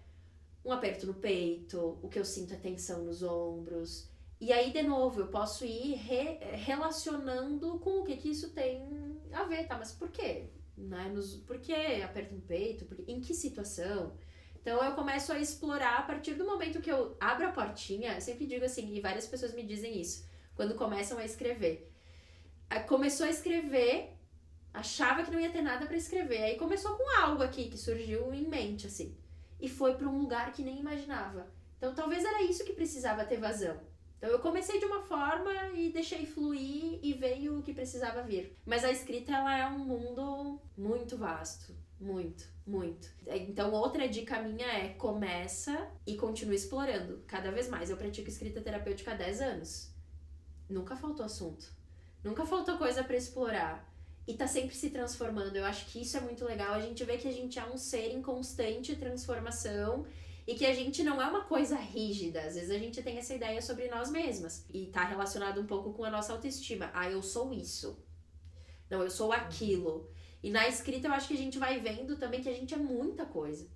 um aperto no peito, o que eu sinto é tensão nos ombros. E aí, de novo, eu posso ir relacionando com o que isso tem a ver, tá? Mas por quê? Né? Por que aperto no peito? Em que situação? Então, eu começo a explorar a partir do momento que eu abro a portinha. Eu sempre digo assim, e várias pessoas me dizem isso, quando começam a escrever. Começou a escrever, achava que não ia ter nada pra escrever. Aí começou com algo aqui que surgiu em mente, assim. E foi para um lugar que nem imaginava. Então, talvez era isso que precisava ter vazão. Então, eu comecei de uma forma e deixei fluir e veio o que precisava vir. Mas a escrita, ela é um mundo muito vasto. Muito, muito. Então, outra dica minha é começa e continua explorando. Cada vez mais. Eu pratico escrita terapêutica há 10 anos. Nunca faltou assunto. Nunca faltou coisa para explorar. E tá sempre se transformando. Eu acho que isso é muito legal. A gente vê que a gente é um ser em constante transformação e que a gente não é uma coisa rígida. Às vezes a gente tem essa ideia sobre nós mesmas. E tá relacionado um pouco com a nossa autoestima. Eu sou isso. Não, eu sou aquilo. E na escrita eu acho que a gente vai vendo também que a gente é muita coisa.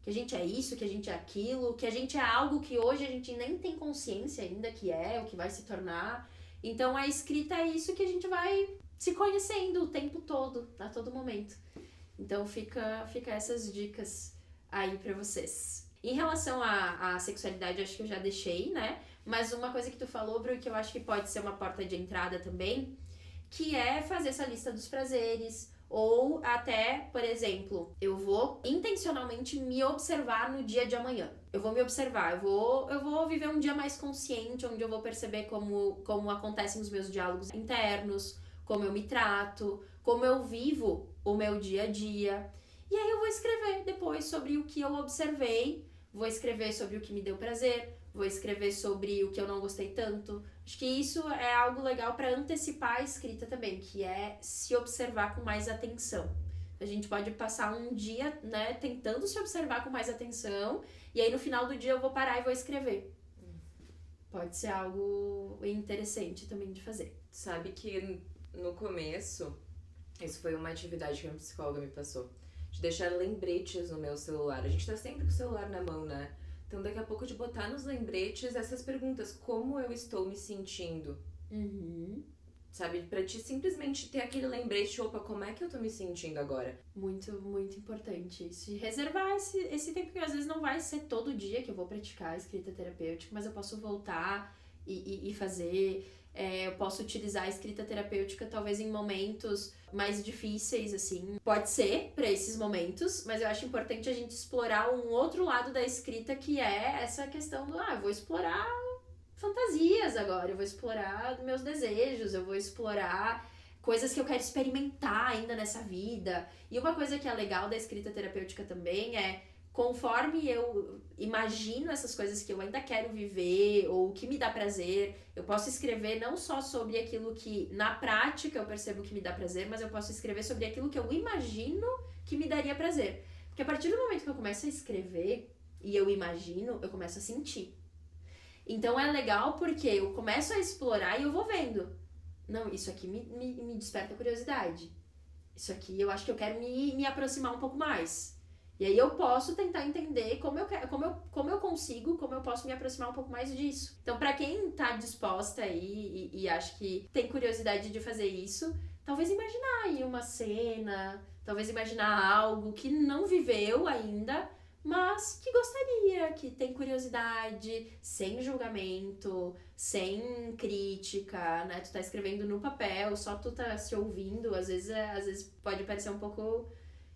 Que a gente é isso, que a gente é aquilo, que a gente é algo que hoje a gente nem tem consciência ainda que é, o que vai se tornar. Então a escrita é isso que a gente vai se conhecendo o tempo todo, a todo momento. Então fica essas dicas aí pra vocês. Em relação à sexualidade, acho que eu já deixei, né? Mas uma coisa que tu falou, Bru, que eu acho que pode ser uma porta de entrada também, que é fazer essa lista dos prazeres, ou até, por exemplo, eu vou intencionalmente me observar no dia de amanhã. Eu vou me observar, eu vou viver um dia mais consciente, onde eu vou perceber como acontecem os meus diálogos internos, como eu me trato, como eu vivo o meu dia a dia. E aí eu vou escrever depois sobre o que eu observei, vou escrever sobre o que me deu prazer, vou escrever sobre o que eu não gostei tanto. Acho que isso é algo legal para antecipar a escrita também, que é se observar com mais atenção. A gente pode passar um dia, né, tentando se observar com mais atenção, e aí no final do dia eu vou parar e vou escrever. Pode ser algo interessante também de fazer. Sabe que no começo, isso foi uma atividade que a minha psicóloga me passou, de deixar lembretes no meu celular. A gente tá sempre com o celular na mão, né? Então daqui a pouco de botar nos lembretes essas perguntas, como eu estou me sentindo? Sabe, pra ti simplesmente ter aquele lembrete, opa, como é que eu tô me sentindo agora? Muito, muito importante isso. E reservar esse tempo, que às vezes não vai ser todo dia que eu vou praticar a escrita terapêutica, mas eu posso voltar e fazer. Eu posso utilizar a escrita terapêutica talvez em momentos mais difíceis, assim. Pode ser para esses momentos, mas eu acho importante a gente explorar um outro lado da escrita, que é essa questão do, eu vou explorar fantasias agora, eu vou explorar meus desejos, eu vou explorar coisas que eu quero experimentar ainda nessa vida. E uma coisa que é legal da escrita terapêutica também é, conforme eu imagino essas coisas que eu ainda quero viver ou que me dá prazer, eu posso escrever não só sobre aquilo que na prática eu percebo que me dá prazer, mas eu posso escrever sobre aquilo que eu imagino que me daria prazer. Porque a partir do momento que eu começo a escrever e eu imagino, eu começo a sentir. Então é legal porque eu começo a explorar e eu vou vendo. Não, isso aqui me desperta curiosidade. Isso aqui eu acho que eu quero me aproximar um pouco mais. E aí eu posso tentar entender como eu consigo, como eu posso me aproximar um pouco mais disso. Então, pra quem tá disposta aí e acha que tem curiosidade de fazer isso, talvez imaginar aí uma cena, talvez imaginar algo que não viveu ainda, mas que gostaria, que tem curiosidade, sem julgamento, sem crítica, né? Tu tá escrevendo no papel, só tu tá se ouvindo, às vezes pode parecer um pouco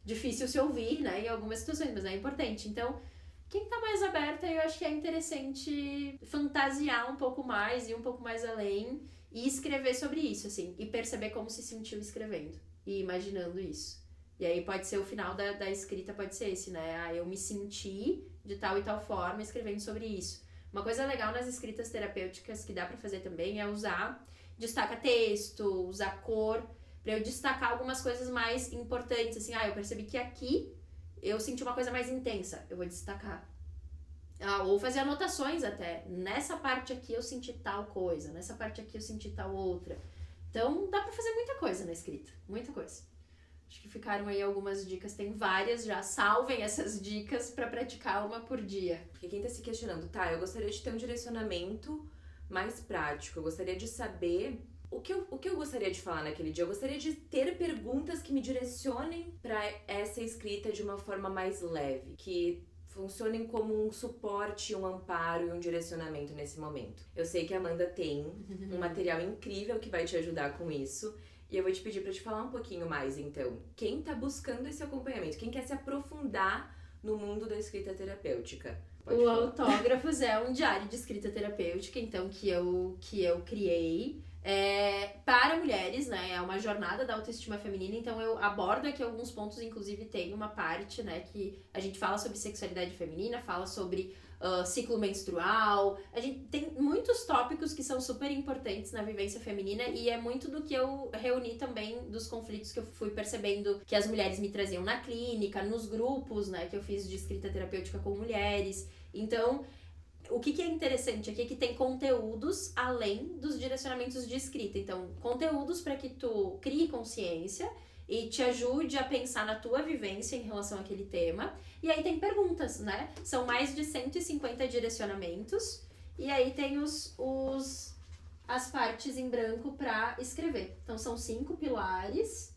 difícil se ouvir, né, em algumas situações, mas é importante. Então, quem tá mais aberta, eu acho que é interessante fantasiar um pouco mais, ir um pouco mais além e escrever sobre isso, assim, e perceber como se sentiu escrevendo e imaginando isso. E aí pode ser o final da escrita, pode ser esse, né? Ah, eu me senti de tal e tal forma escrevendo sobre isso. Uma coisa legal nas escritas terapêuticas que dá pra fazer também é usar destaca-texto, usar cor, pra eu destacar algumas coisas mais importantes, assim, eu percebi que aqui eu senti uma coisa mais intensa, eu vou destacar. Ou fazer anotações até, nessa parte aqui eu senti tal coisa, nessa parte aqui eu senti tal outra. Então dá pra fazer muita coisa na escrita, muita coisa. Acho que ficaram aí algumas dicas, tem várias já, salvem essas dicas pra praticar uma por dia. Porque quem tá se questionando, eu gostaria de ter um direcionamento mais prático, eu gostaria de saber o que eu gostaria de falar naquele dia. Eu gostaria de ter perguntas que me direcionem pra essa escrita de uma forma mais leve, que funcionem como um suporte, um amparo e um direcionamento nesse momento. Eu sei que a Amanda tem um material incrível que vai te ajudar com isso. E eu vou te pedir pra te falar um pouquinho mais, então. Quem tá buscando esse acompanhamento? Quem quer se aprofundar no mundo da escrita terapêutica? O Autógrafos é um diário de escrita terapêutica, então, que eu criei para mulheres, né? É uma jornada da autoestima feminina, então eu abordo aqui alguns pontos, inclusive tem uma parte, né, que a gente fala sobre sexualidade feminina, fala sobre ciclo menstrual, a gente tem muitos tópicos que são super importantes na vivência feminina e é muito do que eu reuni também dos conflitos que eu fui percebendo que as mulheres me traziam na clínica, nos grupos, né, que eu fiz de escrita terapêutica com mulheres. Então, o que é interessante aqui é que tem conteúdos além dos direcionamentos de escrita. Então, conteúdos para que tu crie consciência e te ajude a pensar na tua vivência em relação àquele tema. E aí tem perguntas, né? São mais de 150 direcionamentos. E aí tem as partes em branco para escrever. Então, são 5 pilares.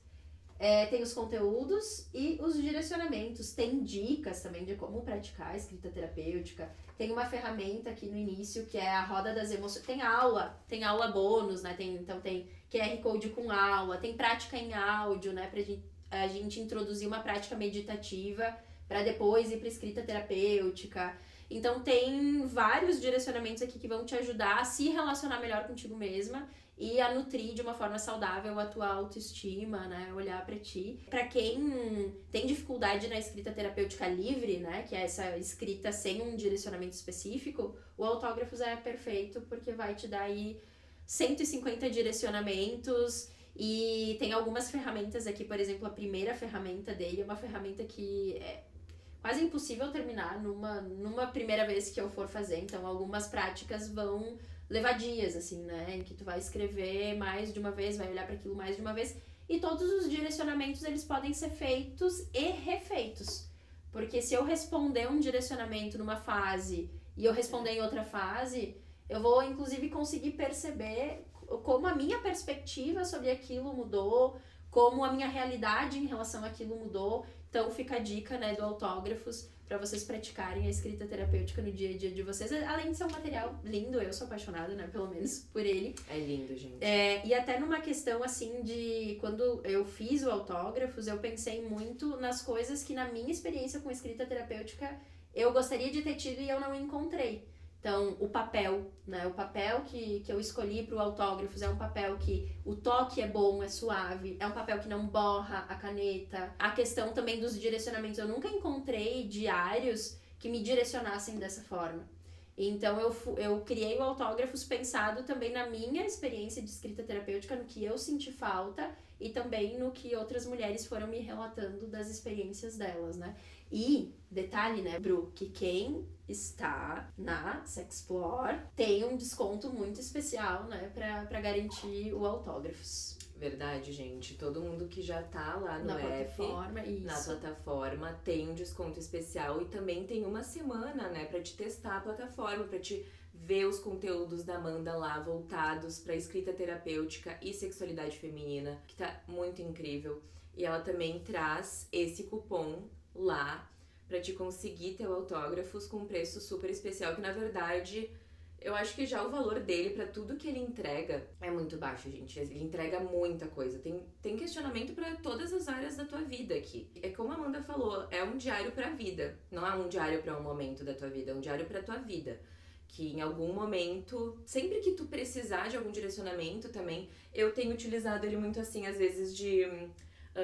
Tem os conteúdos e os direcionamentos. Tem dicas também de como praticar a escrita terapêutica. Tem uma ferramenta aqui no início que é a roda das emoções. Tem aula bônus, né? Então tem QR Code com aula, tem prática em áudio, né? Pra a gente introduzir uma prática meditativa para depois ir para escrita terapêutica. Então tem vários direcionamentos aqui que vão te ajudar a se relacionar melhor contigo mesma e a nutrir de uma forma saudável a tua autoestima, né? Olhar pra ti. Pra quem tem dificuldade na escrita terapêutica livre, né? Que é essa escrita sem um direcionamento específico, o Autógrafos é perfeito porque vai te dar aí 150 direcionamentos e tem algumas ferramentas aqui, por exemplo, a primeira ferramenta dele é uma ferramenta que é quase impossível terminar numa primeira vez que eu for fazer, então algumas práticas vão levar dias, assim, né, em que tu vai escrever mais de uma vez, vai olhar para aquilo mais de uma vez, e todos os direcionamentos, eles podem ser feitos e refeitos, porque se eu responder um direcionamento numa fase e eu responder em outra fase, eu vou, inclusive, conseguir perceber como a minha perspectiva sobre aquilo mudou, como a minha realidade em relação àquilo mudou. Então fica a dica, né, do Autógrafos para vocês praticarem a escrita terapêutica no dia a dia de vocês. Além de ser um material lindo, eu sou apaixonada, né, pelo menos por ele. É lindo, gente. E até numa questão, assim, de quando eu fiz o Autógrafos, eu pensei muito nas coisas que na minha experiência com escrita terapêutica eu gostaria de ter tido e eu não encontrei. Então, o papel, né? O papel que eu escolhi para o autógrafos é um papel que o toque é bom, é suave, é um papel que não borra a caneta. A questão também dos direcionamentos, eu nunca encontrei diários que me direcionassem dessa forma. Então, eu criei o autógrafos pensado também na minha experiência de escrita terapêutica, no que eu senti falta e também no que outras mulheres foram me relatando das experiências delas, né? E, detalhe, né, Bru, que quem está na Sexplore tem um desconto muito especial, né, pra garantir o autógrafos. Verdade, gente. Todo mundo que já tá lá no app, na plataforma, tem um desconto especial e também tem uma semana, né, pra te testar a plataforma, pra te ver os conteúdos da Amanda lá voltados pra escrita terapêutica e sexualidade feminina, que tá muito incrível. E ela também traz esse cupom lá pra te conseguir ter o autógrafos com um preço super especial, que na verdade eu acho que já o valor dele pra tudo que ele entrega é muito baixo, gente. Ele entrega muita coisa. Tem questionamento pra todas as áreas da tua vida aqui. É como a Amanda falou, é um diário pra vida. Não é um diário pra um momento da tua vida, é um diário pra tua vida. Que em algum momento, sempre que tu precisar de algum direcionamento também, eu tenho utilizado ele muito assim, às vezes de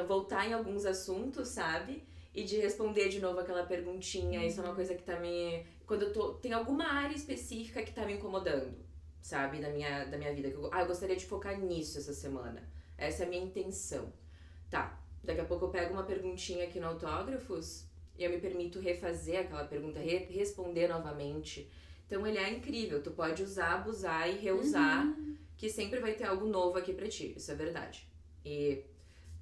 voltar em alguns assuntos, sabe? E de responder de novo aquela perguntinha. Isso é uma coisa que tá me... Quando tem alguma área específica que tá me incomodando, sabe? Da minha vida. Que eu gostaria de focar nisso essa semana. Essa é a minha intenção. Tá, daqui a pouco eu pego uma perguntinha aqui no Autógrafos e eu me permito refazer aquela pergunta, responder novamente. Então ele é incrível. Tu pode usar, abusar e reusar, que sempre vai ter algo novo aqui pra ti. Isso é verdade. E...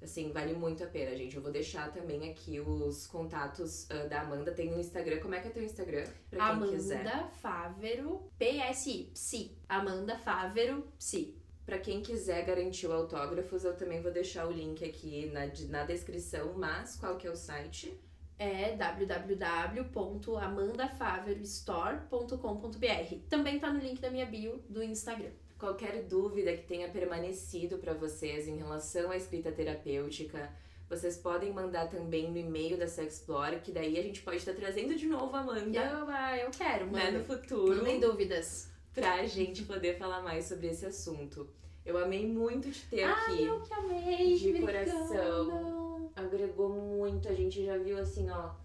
assim, vale muito a pena, gente. Eu vou deixar também aqui os contatos da Amanda. Tem no Instagram. Como é que é teu Instagram? Pra quem quiser. Amanda Fávero, PSI, Psi. Amanda Fávero, Psi. Pra quem quiser garantir o autógrafos, eu também vou deixar o link aqui na descrição. Mas qual que é o site? É www.amandafaverostore.com.br. Também tá no link da minha bio do Instagram. Qualquer dúvida que tenha permanecido para vocês em relação à escrita terapêutica, vocês podem mandar também no e-mail da Sexplore, que daí a gente pode estar trazendo de novo a Amanda. Eu quero, mano. Né, no futuro. Não tem dúvidas. Pra gente poder falar mais sobre esse assunto. Eu amei muito te ter aqui. Eu que amei. De coração. Agregou muito, a gente já viu assim, ó.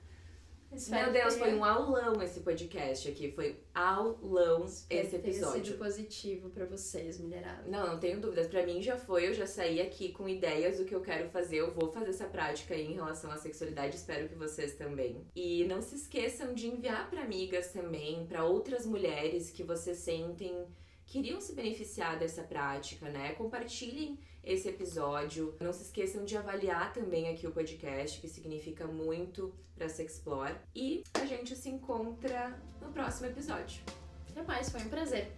Meu Deus, foi um aulão esse podcast aqui. Foi aulão esse episódio. Tenha sido positivo pra vocês, mulherada. Não tenho dúvidas. Pra mim já foi. Eu já saí aqui com ideias do que eu quero fazer. Eu vou fazer essa prática aí em relação à sexualidade. Espero que vocês também. E não se esqueçam de enviar pra amigas também, pra outras mulheres que vocês sentem queriam se beneficiar dessa prática, né? Compartilhem esse episódio. Não se esqueçam de avaliar também aqui o podcast, que significa muito pra Sexplore. E a gente se encontra no próximo episódio. Até mais, foi um prazer.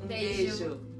Um beijo.